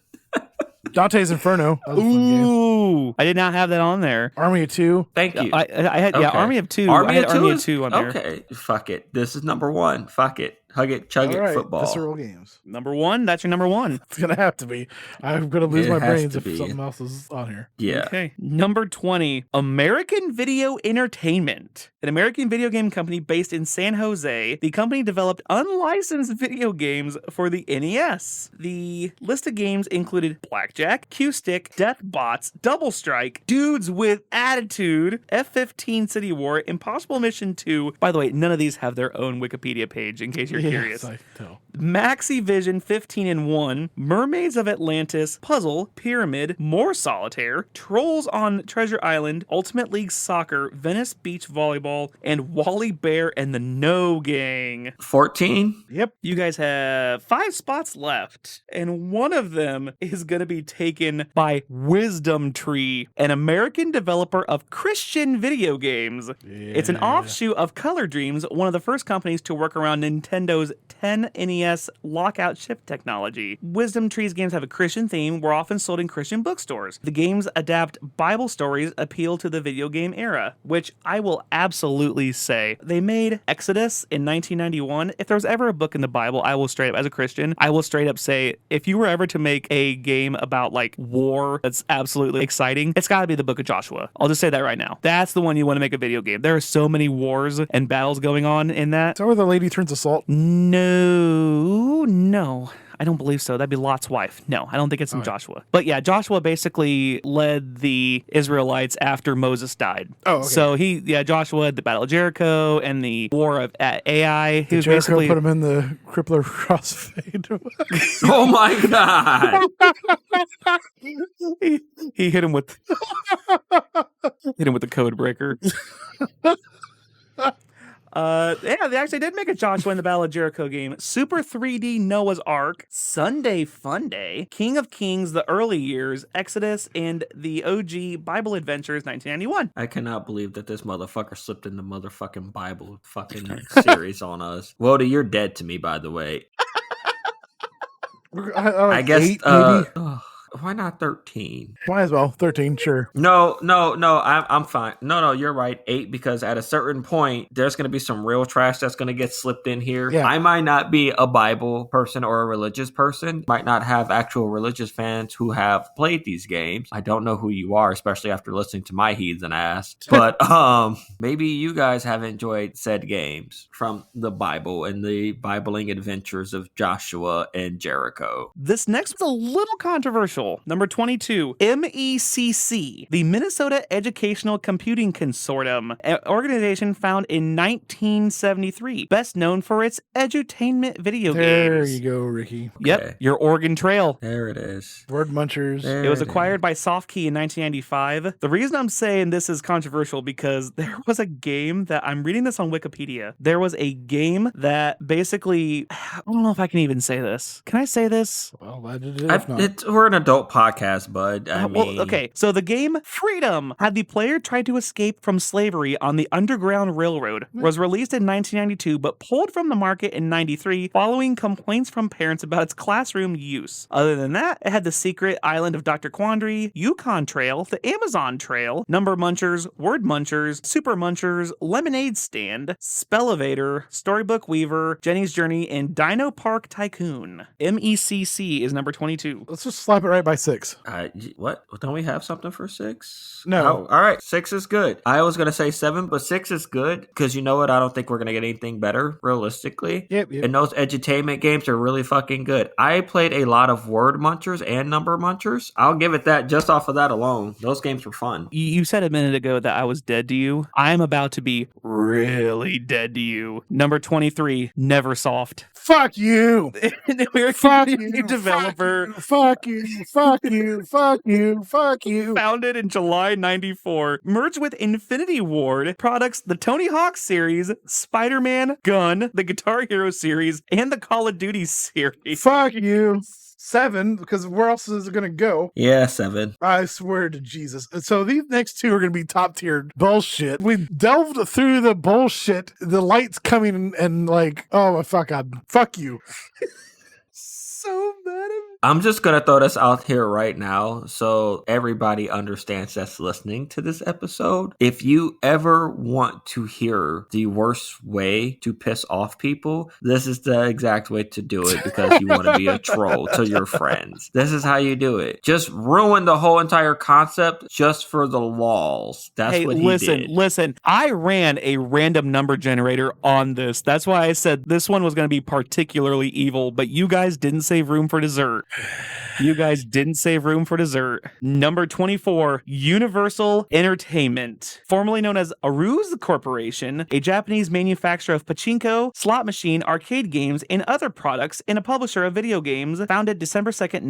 Dante's Inferno. That was a fun game. Ooh, I did not have that on there. Army of Two. Thank you. I had Army of Two. Army of Two on there. Okay, fuck it. This is number 1. Fuck it. Hug it, chug All it, right, football. Visceral Games. Number 1. That's your number 1. It's gonna have to be. I'm gonna lose my brains if be. something else is on here. Yeah. Okay. Number 20. American Video Entertainment, an American video game company based in San Jose. The company developed unlicensed video games for the NES. The list of games included Blackjack, Q-Stick, Death Bots, Double Strike, Dudes with Attitude, F-15 City War, Impossible Mission 2. By the way, none of these have their own Wikipedia page in case you're curious. I know. Maxi Vision 15 and 1, Mermaids of Atlantis, Puzzle, Pyramid, More Solitaire, Trolls on Treasure Island, Ultimate League Soccer, Venice Beach Volleyball, and Wally Bear and the No Gang. 14? Yep. You guys have 5 spots left, and one of them is going to be taken by Wisdom Tree, an American developer of Christian video games. Yeah. It's an offshoot of Color Dreams, one of the first companies to work around Nintendo's 10 NES lockout chip technology. Wisdom Tree's games have a Christian theme, were often sold in Christian bookstores. The games adapt Bible stories appeal to the video game era, which I will absolutely say. They made Exodus in 1991. If there's ever a book in the Bible, I will straight up, as a Christian, I will straight up say, if you were ever to make a game about like war that's absolutely exciting, it's gotta be the Book of Joshua. I'll just say that right now. That's the one you want to make a video game. There are so many wars and battles going on in that. Is that where the lady turns to salt? No, I don't believe so. That'd be Lot's wife. No, I don't think it's in Joshua. But yeah, Joshua basically led the Israelites after Moses died. Oh, okay. So Joshua had the Battle of Jericho and the War of Ai. He was Jericho basically put him in the Crippler Crossfade. Oh my God. he hit him with the code breaker. They actually did make a Joshua in the Battle of Jericho game. Super 3D Noah's Ark, Sunday Fun Day, King of Kings, The Early Years, Exodus, and the OG Bible Adventures 1991. I cannot believe that this motherfucker slipped in the motherfucking Bible fucking series on us. Weldy, you're dead to me, by the way. I guess 8, maybe? Why not 13? Might as well. 13, sure. No, I'm fine. No, you're right. 8, because at a certain point, there's going to be some real trash that's going to get slipped in here. Yeah. I might not be a Bible person or a religious person, might not have actual religious fans who have played these games. I don't know who you are, especially after listening to my heathen ass. But maybe you guys have enjoyed said games from the Bible and the Bibling adventures of Joshua and Jericho. This next was a little controversial. controversial. Number 22, MECC, the Minnesota Educational Computing Consortium, an organization found in 1973, best known for its edutainment video There games. you go, Ricky. Yep, Okay. your Oregon Trail. There it is. Word munchers. There It was is. acquired by Softkey in 1995. The reason I'm saying this is controversial because there was a game that I'm reading this on Wikipedia. There was a game that basically, I don't know if I can even say this. Can I say this? Well, if not. We're an adult podcast, bud. I mean, Well, okay. So the game Freedom had the player try to escape from slavery on the Underground Railroad. Was released in 1992, but pulled from the market in 93 following complaints from parents about its classroom use. Other than that, it had the Secret Island of Dr. Quandary, Yukon Trail, the Amazon Trail, Number Munchers, Word Munchers, Super Munchers, Lemonade Stand, Spellevator, Storybook Weaver, Jenny's Journey, and Dino Park Tycoon. MECC is number 22. Let's just slap it right by 6. what? Don't we have something for 6? No. Oh, all right. 6 is good. I was going to say 7, but 6 is good because you know what? I don't think we're going to get anything better realistically. Yep. And those edutainment games are really fucking good. I played a lot of Word Munchers and Number Munchers. I'll give it that just off of that alone. Those games were fun. You said a minute ago that I was dead to you. I'm about to be really dead to you. Number 23, Neversoft. Fuck you. We're a Fuck community you. developer. Fuck you. Fuck you. Fuck you. Fuck you. Founded in July 94, merged with Infinity Ward products, the Tony Hawk series, Spider-Man, Gun, the Guitar Hero series, and the Call of Duty series. Fuck you. 7, because where else is it going to go? Yeah, 7. I swear to Jesus. So these next 2 are going to be top tier bullshit. We delved through the bullshit, the lights coming and like, oh my fuck, God. Fuck you. So mad at me. I'm just going to throw this out here right now so everybody understands that's listening to this episode. If you ever want to hear the worst way to piss off people, this is the exact way to do it because you want to be a troll to your friends. This is how you do it. Just ruin the whole entire concept just for the lols. That's what he did. Listen. I ran a random number generator on this. That's why I said this one was going to be particularly evil, but you guys didn't save room for dessert. You guys didn't save room for dessert. Number 24, Universal Entertainment. Formerly known as Aruse Corporation, a Japanese manufacturer of pachinko, slot machine, arcade games, and other products, and a publisher of video games, founded December 2nd,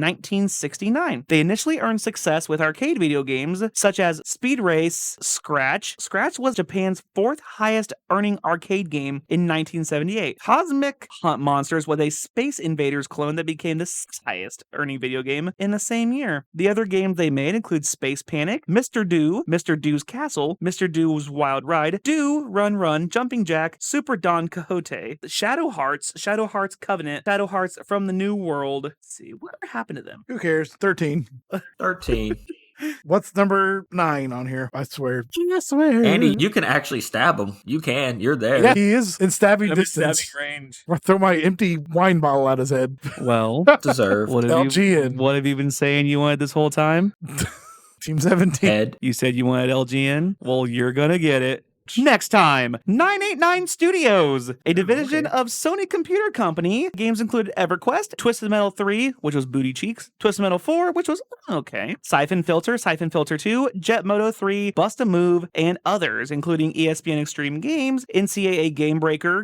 1969. They initially earned success with arcade video games, such as Speed Race, Scratch. Scratch was Japan's 4th highest earning arcade game in 1978. Cosmic Hunt Monsters was a Space Invaders clone that became the 6th highest earning video game in the same year. The other games they made include Space Panic, Mr. Do, Mr. Do's Castle, Mr. Do's Wild Ride, Do, Run Run, Jumping Jack, Super Don Quixote, Shadow Hearts Covenant, Shadow Hearts from the New World. Let's see, whatever happened to them? Who cares? 13. 13. What's number 9 on here? I swear. I swear. Andy, you can actually stab him. You can. You're there. Yeah, he is in stabbing That'd be distance. stabbing range. Or throw my empty wine bottle at his head. Well, Deserve. what have LGN. what have you been saying you wanted this whole time? Team 17. Ed. You said you wanted LGN? Well, you're gonna get it. Next time, 989 Studios, a division of Sony Computer Company. Games included EverQuest, Twisted Metal 3, which was Booty Cheeks, Twisted Metal 4, which was okay, Siphon Filter 2, Jet Moto 3, Bust a Move, and others, including ESPN Extreme Games, NCAA Game Breaker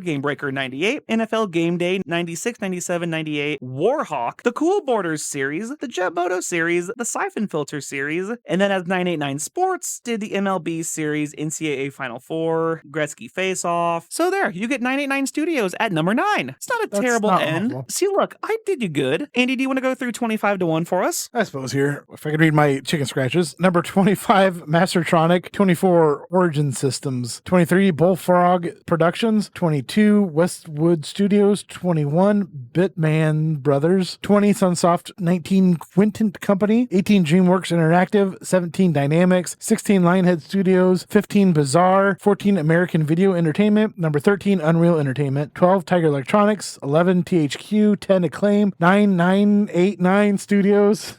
98, NFL Game Day 96, 97, 98, Warhawk, the Cool Borders series, the Jet Moto series, the Siphon Filter series, and then as 989 Sports did the MLB series, NCAA Final 4, Gretzky Face Off. So there, you get 989 Studios at number 9. It's not a That's terrible not end. awful. See, look, I did you good. Andy, do you want to go through 25 to 1 for us? I suppose here, if I could read my chicken scratches. Number 25, Mastertronic. 24, Origin Systems. 23, Bullfrog Productions. 22, Westwood Studios. 21, Bitman Brothers. 20, Sunsoft. 19, Quintent Company. 18, DreamWorks Interactive. 17, Dynamics. 16, Lionhead Studios. 15, Bizarre. 14, American Video Entertainment. Number 13, Unreal Entertainment. 12, Tiger Electronics. 11, THQ. 10, Acclaim. 9, 989 Studios.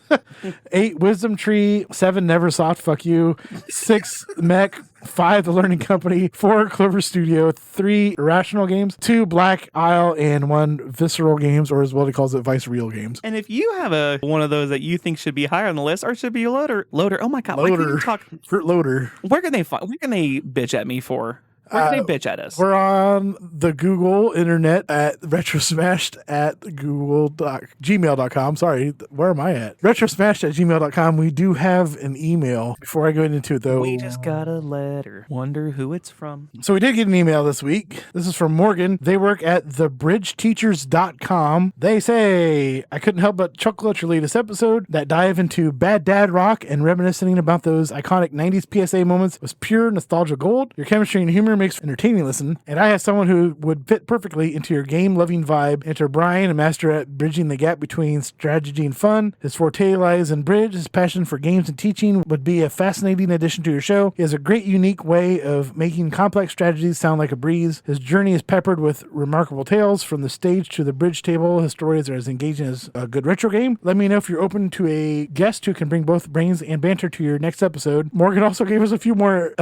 8, Wisdom Tree. 7, Neversoft. Fuck you. 6, Mech. 5, The Learning Company, 4, Clover Studio, 3, Irrational Games, 2, Black Isle, and 1, Visceral Games, or as Weldy calls it, Vice Real Games. And if you have one of those that you think should be higher on the list, or should be a loader, oh my god, why can't you talk? Fruit Loader. Where can they bitch at me for? Where can they bitch at us? We're on the Google internet at retrosmashed at gmail.com. Sorry, where am I at? Retrosmashed at gmail.com. We do have an email. Before I go into it, though, we just got a letter. Wonder who it's from. So we did get an email this week. This is from Morgan. They work at thebridgeteachers.com. They say, I couldn't help but chuckle at your latest episode. That dive into bad dad rock and reminiscing about those iconic 90s PSA moments was pure nostalgia gold. Your chemistry and humor makes entertaining listen, and I have someone who would fit perfectly into your game-loving vibe. Enter Brian, a master at bridging the gap between strategy and fun. His forte lies in bridge. His passion for games and teaching would be a fascinating addition to your show. He has a great, unique way of making complex strategies sound like a breeze. His journey is peppered with remarkable tales from the stage to the bridge table. His stories are as engaging as a good retro game. Let me know if you're open to a guest who can bring both brains and banter to your next episode. Morgan also gave us a few more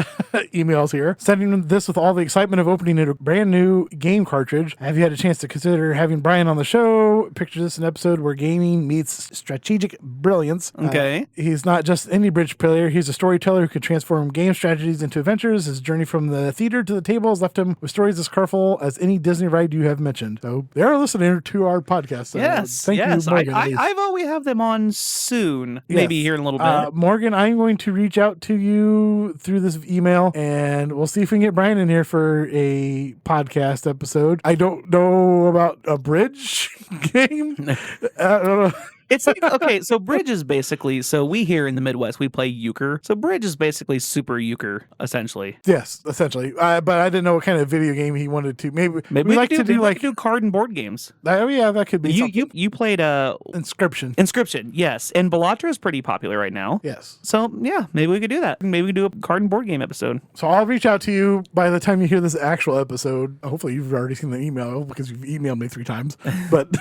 emails here, sending this with all the excitement of opening a brand new game cartridge. Have you had a chance to consider having Brian on the show? Picture this an episode where gaming meets strategic brilliance. Okay. He's not just any bridge player. He's a storyteller who could transform game strategies into adventures. His journey from the theater to the table has left him with stories as colorful as any Disney ride you have mentioned. So they are listening to our podcast. So yes. Thank you, Morgan. I vote we have them on soon. Yes. Maybe here in a little bit. Morgan, I'm going to reach out to you through this email, and we'll see if we can get Brian in here for a podcast episode. I don't know about a bridge game. I don't know. It's like, okay, so bridge is basically, so we here in the Midwest, we play euchre. So bridge is basically super euchre, essentially. Yes, essentially. But I didn't know what kind of video game he wanted to. Maybe we like to do like card and board games. Oh yeah, that could be. You played Inscription. Inscription, yes. And Bellatra is pretty popular right now. Yes. So yeah, maybe we could do that. Maybe we could do a card and board game episode. So I'll reach out to you by the time you hear this actual episode. Hopefully you've already seen the email because you've emailed me 3 times. But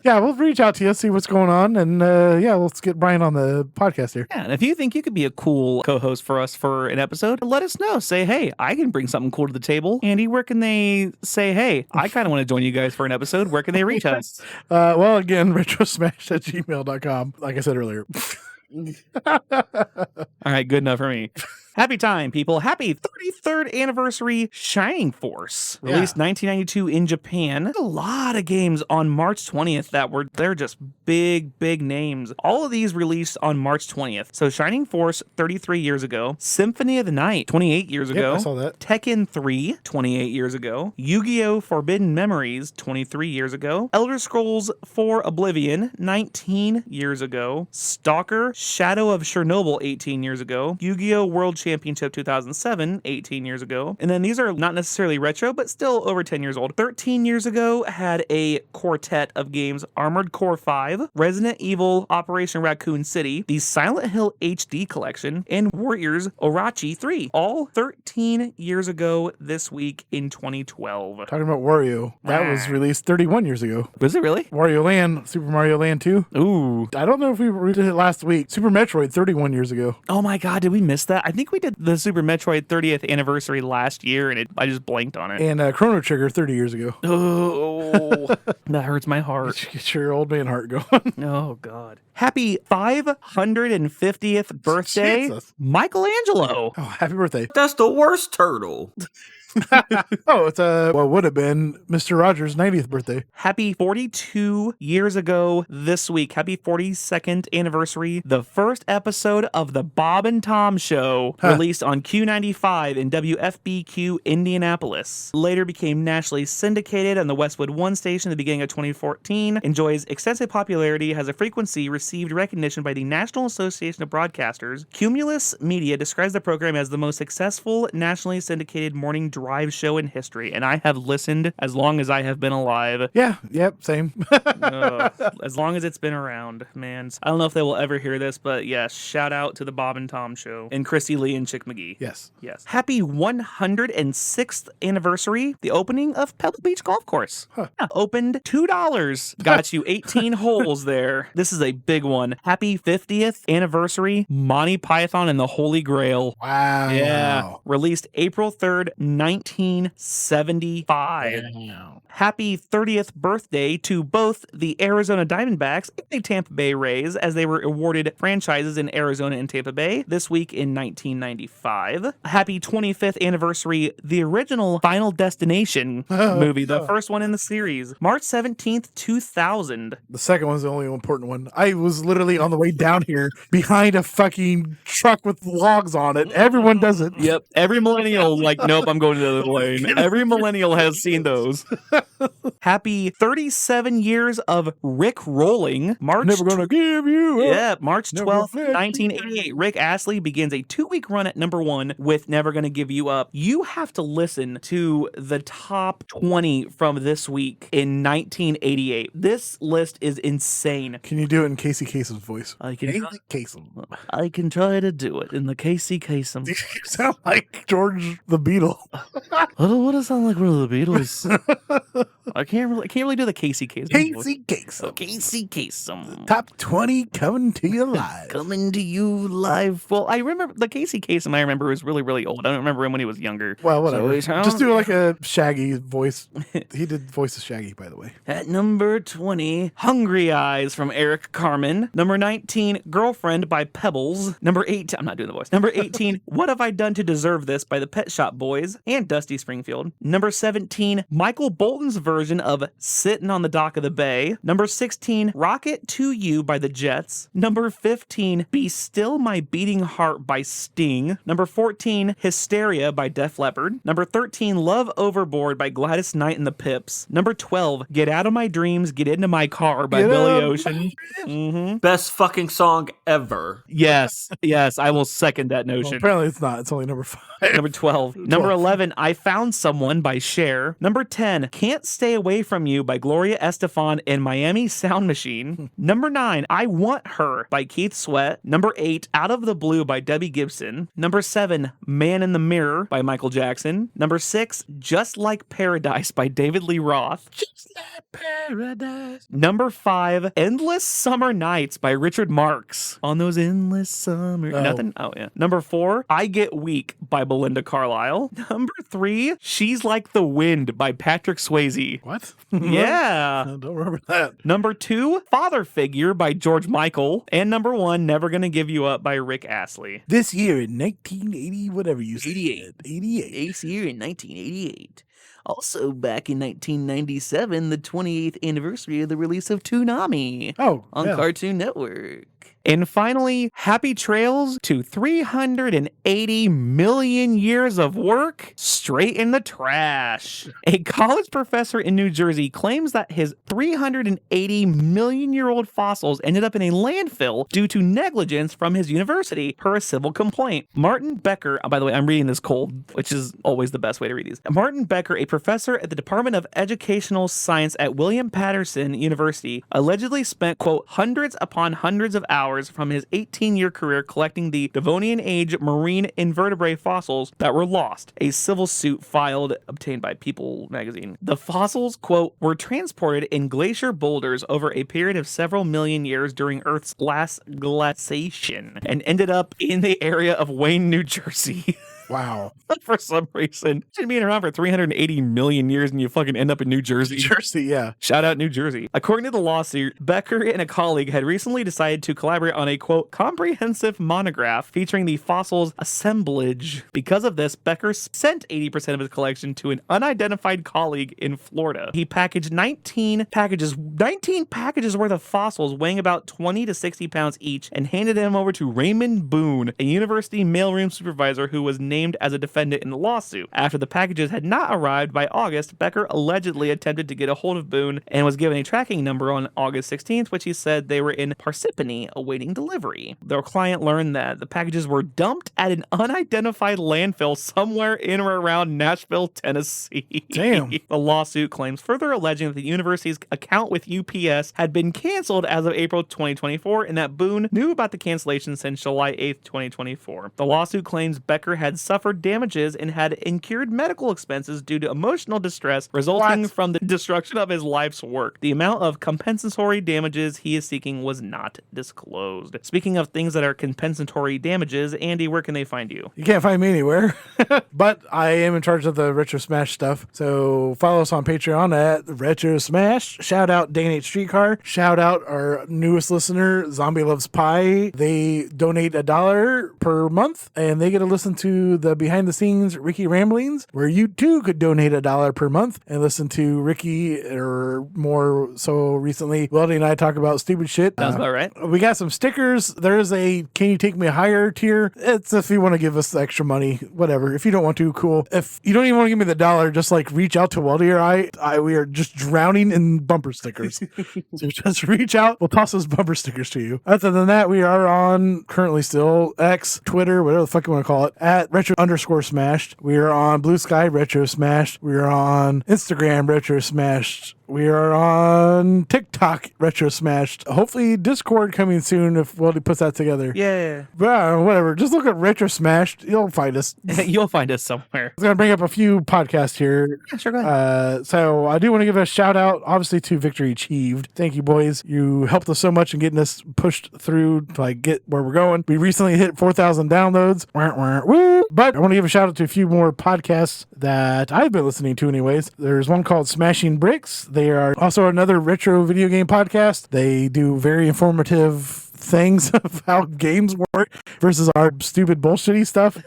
yeah, we'll reach out to you, see what's going on, and let's get Brian on the podcast here. Yeah, and if you think you could be a cool co-host for us for an episode, let us know. Say, hey, I can bring something cool to the table. Andy, where can they say, hey, I kind of want to join you guys for an episode? Where can they reach us? Well, again, retrosmash@gmail.com, like I said earlier. All right, good enough for me. Happy time, people. Happy 33rd anniversary Shining Force. Released 1992 in Japan. There's a lot of games on March 20th they're just big names. All of these released on March 20th. So Shining Force, 33 years ago. Symphony of the Night, 28 years ago. I saw that. Tekken 3, 28 years ago. Yu-Gi-Oh! Forbidden Memories, 23 years ago. Elder Scrolls 4 Oblivion, 19 years ago. Stalker, Shadow of Chernobyl, 18 years ago. Yu-Gi-Oh! World Championship 2007, 18 years ago. And then these are not necessarily retro, but still over 10 years old. 13 years ago had a quartet of games: Armored Core 5, Resident Evil Operation Raccoon City, the Silent Hill HD collection, and Warriors Orochi 3. All 13 years ago this week in 2012. Talking about Wario, that was released 31 years ago. Was it really? Wario Land, Super Mario Land 2. Ooh. I don't know if we did it last week. Super Metroid, 31 years ago. Oh my god, did we miss that? I think we did the Super Metroid 30th anniversary last year, and I just blanked on it. And Chrono Trigger, 30 years ago. Oh, that hurts my heart. Get your old man heart going. Oh, God. Happy 550th birthday, Jesus. Michelangelo. Oh, happy birthday. That's the worst turtle. Oh, it's what would have been Mr. Rogers' 90th birthday. Happy 42 years ago this week. Happy 42nd anniversary. The first episode of the Bob and Tom Show, released on Q95 in WFBQ Indianapolis. Later became nationally syndicated on the Westwood One station at the beginning of 2014. Enjoys extensive popularity, has a frequency received recognition by the National Association of Broadcasters. Cumulus Media describes the program as the most successful nationally syndicated morning drama drive show in history, and I have listened as long as I have been alive. Yeah, yep, same. As long as it's been around, man. I don't know if they will ever hear this, but yes, shout out to the Bob and Tom Show and Chrissy Lee and Chick McGee. Yes. Happy 106th anniversary, the opening of Pebble Beach Golf Course. Huh. Yeah, opened $2. Got you 18 holes there. This is a big one. Happy 50th anniversary, Monty Python and the Holy Grail. Wow. Yeah. Released April 3rd, 1975. Wow. Happy 30th birthday to both the Arizona Diamondbacks and the Tampa Bay Rays, as they were awarded franchises in Arizona and Tampa Bay this week in 1995. Happy 25th anniversary, the original Final Destination movie, the first one in the series, March 17th, 2000. The second one's the only important one. I was literally on the way down here behind a fucking truck with logs on it. Everyone does it. Yep. Every millennial, like, nope, I'm going to the other lane. Every millennial has seen those. Happy 37 years of Rick rolling. Never gonna give you up. Yeah, March Never 12th, let you 1988. Rick Astley begins a 2-week run at number 1 with Never Gonna Give You Up. You have to listen to the top 20 from this week in 1988. This list is insane. Can you do it in Casey Kasem's voice? I can try to do it in the Casey Kasem. You sound like George the Beatle. What does it sound like one of the Beatles? I can't really do the Casey Kasem. Casey Kasem. Oh, Casey Kasem. Top 20 coming to you live. Coming to you live. Well, I remember the Casey Kasem I remember was really, really old. I don't remember him when he was younger. Well, whatever. So, just do like a Shaggy voice. He did voice of Shaggy, by the way. At number 20, Hungry Eyes from Eric Carmen. Number 19, Girlfriend by Pebbles. Number 18, I'm not doing the voice. Number 18, What Have I Done to Deserve This by the Pet Shop Boys and Dusty Springfield. Number 17, Michael Bolton's version of Sitting on the Dock of the Bay. Number 16, Rocket to You by the Jets. Number 15, Be Still My Beating Heart by Sting. Number 14, Hysteria by Def Leppard. Number 13, Love Overboard by Gladys Knight and the Pips. Number 12, Get Out of My Dreams, Get Into My Car by Billy Ocean. Mm-hmm. Best fucking song ever. Yes, I will second that Well, notion. apparently it's not. It's only number 5. Number 12. Number 11, I Found Someone by Cher. Number 10, Can't Stay Away From You by Gloria Estefan and Miami Sound Machine. Number 9, I Want Her by Keith Sweat. Number 8, Out of the Blue by Debbie Gibson. Number 7, Man in the Mirror by Michael Jackson. Number 6, Just Like Paradise by David Lee Roth. Just like paradise. Number 5, Endless Summer Nights by Richard Marx. On those endless summer... Oh. Nothing? Oh, yeah. Number 4, I Get Weak by Belinda Carlisle. Number 3, She's Like the Wind by Patrick Swayze. What? Yeah. I don't remember that. Number 2, Father Figure by George Michael. And number 1, Never Gonna Give You Up by Rick Astley. This year in 1980, whatever you said. 88. 88. Eighth year in 1988. Also, back in 1997, the 28th anniversary of the release of Toonami Oh, on yeah. Cartoon Network. And finally, happy trails to 380 million years of work straight in the trash. A college professor in New Jersey claims that his 380 million-year-old fossils ended up in a landfill due to negligence from his university per a civil complaint. Martin Becker, by the way, I'm reading this cold, which is always the best way to read these. Martin Becker, a professor at the Department of Educational Science at William Patterson University, allegedly spent, quote, hundreds upon hundreds of hours from his 18-year career collecting the Devonian Age marine invertebrate fossils that were lost. A civil suit obtained by People magazine. The fossils, quote, were transported in glacier boulders over a period of several million years during Earth's last glaciation and ended up in the area of Wayne, New Jersey. Wow. For some reason. Should be around for 380 million years and you fucking end up in New Jersey. Jersey, yeah. Shout out New Jersey. According to the lawsuit, Becker and a colleague had recently decided to collaborate on a, quote, comprehensive monograph featuring the fossils assemblage. Because of this, Becker sent 80% of his collection to an unidentified colleague in Florida. He packaged 19 packages worth of fossils weighing about 20 to 60 pounds each and handed them over to Raymond Boone, a university mailroom supervisor who was named named as a defendant in the lawsuit. After the packages had not arrived by August, Becker allegedly attempted to get a hold of Boone and was given a tracking number on August 16th, which he said they were in Parsippany awaiting delivery. Their client learned that the packages were dumped at an unidentified landfill somewhere in or around Nashville, Tennessee. Damn. The lawsuit claims further alleging that the university's account with UPS had been canceled as of April 2024 and that Boone knew about the cancellation since July 8th, 2024. The lawsuit claims Becker had suffered damages and had incurred medical expenses due to emotional distress resulting from the destruction of his life's work. The amount of compensatory damages he is seeking was not disclosed. Speaking of things that are compensatory damages, Andy, where can they find you? You can't find me anywhere, but I am in charge of the Retro Smash stuff. So follow us on Patreon at Retro Smash. Shout out Day and Age Streetcar. Shout out our newest listener, Zombie Loves Pie. They donate $1 per month and they get to listen to the behind the scenes Ricky Ramblings, where you too could donate $1 per month and listen to Ricky, or more so recently, Weldy and I talk about stupid shit. Sounds about right. We got some stickers. There's a Can You Take Me Higher tier. It's if you want to give us extra money, whatever. If you don't want to, cool. If you don't even want to give me the $1, just like reach out to Weldy or I we are just drowning in bumper stickers. So just reach out. We'll toss those bumper stickers to you. Other than that, we are on currently still X, Twitter, whatever the fuck you want to call it, at retro_smashed. We are on Blue Sky Retro Smashed. We are on Instagram Retro Smashed. We are on TikTok Retro Smashed. Hopefully Discord coming soon if Weldy puts that together. Yeah. But whatever. Just look at Retro Smashed. You'll find us. You'll find us somewhere. I was going to bring up a few podcasts here. Yeah, sure, go ahead. So I do want to give a shout out, obviously, to Victory Achieved. Thank you, boys. You helped us so much in getting us pushed through to like get where we're going. We recently hit 4,000 downloads. But I want to give a shout out to a few more podcasts that I've been listening to anyways. There's one called Smashing Bricks. They are also another retro video game podcast. They do very informative things of how games work versus our stupid bullshitty stuff.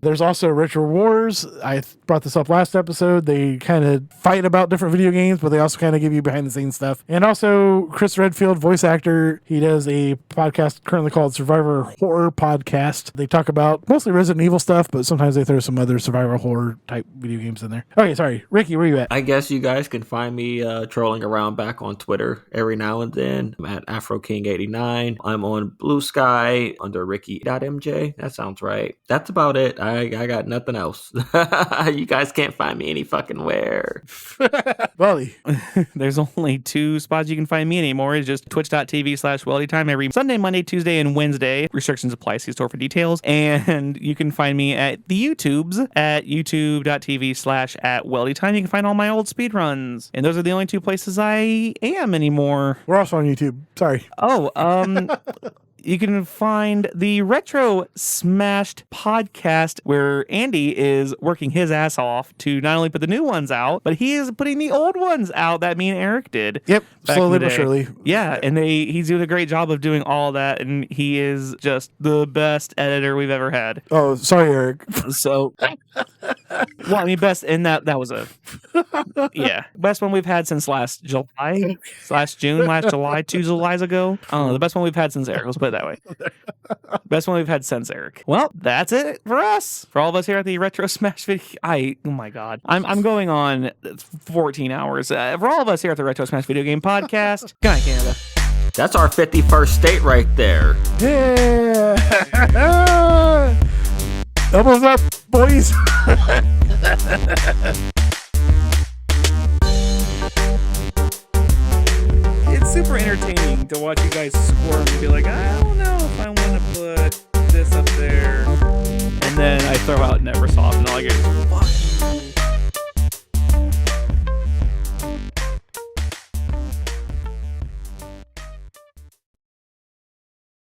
There's also Retro Wars. I brought this up last episode. They kind of fight about different video games, but they also kind of give you behind the scenes stuff. And also Chris Redfield, voice actor, he does a podcast currently called Survivor Horror Podcast. They talk about mostly Resident Evil stuff, but sometimes they throw some other survival horror type video games in there. Okay, sorry. Ricky, where you at? I guess you guys can find me trolling around back on Twitter every now and then. I'm at AfroKing89. I'm on Blue Sky under Ricky.mj. That sounds right. That's about it. I got nothing else. You guys can't find me any fucking where. Weldy. There's only 2 spots you can find me anymore. It's just twitch.tv/WeldyTime every Sunday, Monday, Tuesday, and Wednesday. Restrictions apply. See store for details. And you can find me at the YouTubes at youtube.tv/@WeldyTime. You can find all my old speedruns. And those are the only 2 places I am anymore. We're also on YouTube. Sorry. Oh, you can find the Retro Smashed podcast where Andy is working his ass off to not only put the new ones out, but he is putting the old ones out that me and Eric did. Yep, slowly but surely. Yeah, and he's doing a great job of doing all that, and he is just the best editor we've ever had. Oh, sorry, Eric. So, well, I mean, best, and that was best one we've had since last July, 2 Julys ago. I don't know, the best one we've had since Eric. Let's put it that way. Best one we've had since Eric. Well, that's it for us. For all of us here at the Retro Smash video. Oh my God. I'm going on 14 hours. For all of us here at the Retro Smash Video Game Podcast. Good night, Canada. That's our 51st state right there. Yeah. Elbows up, boys. It's super entertaining to watch you guys squirm and be like, I don't know if I want to put this up there. And then I throw out Neversoft and all I get, fuck you.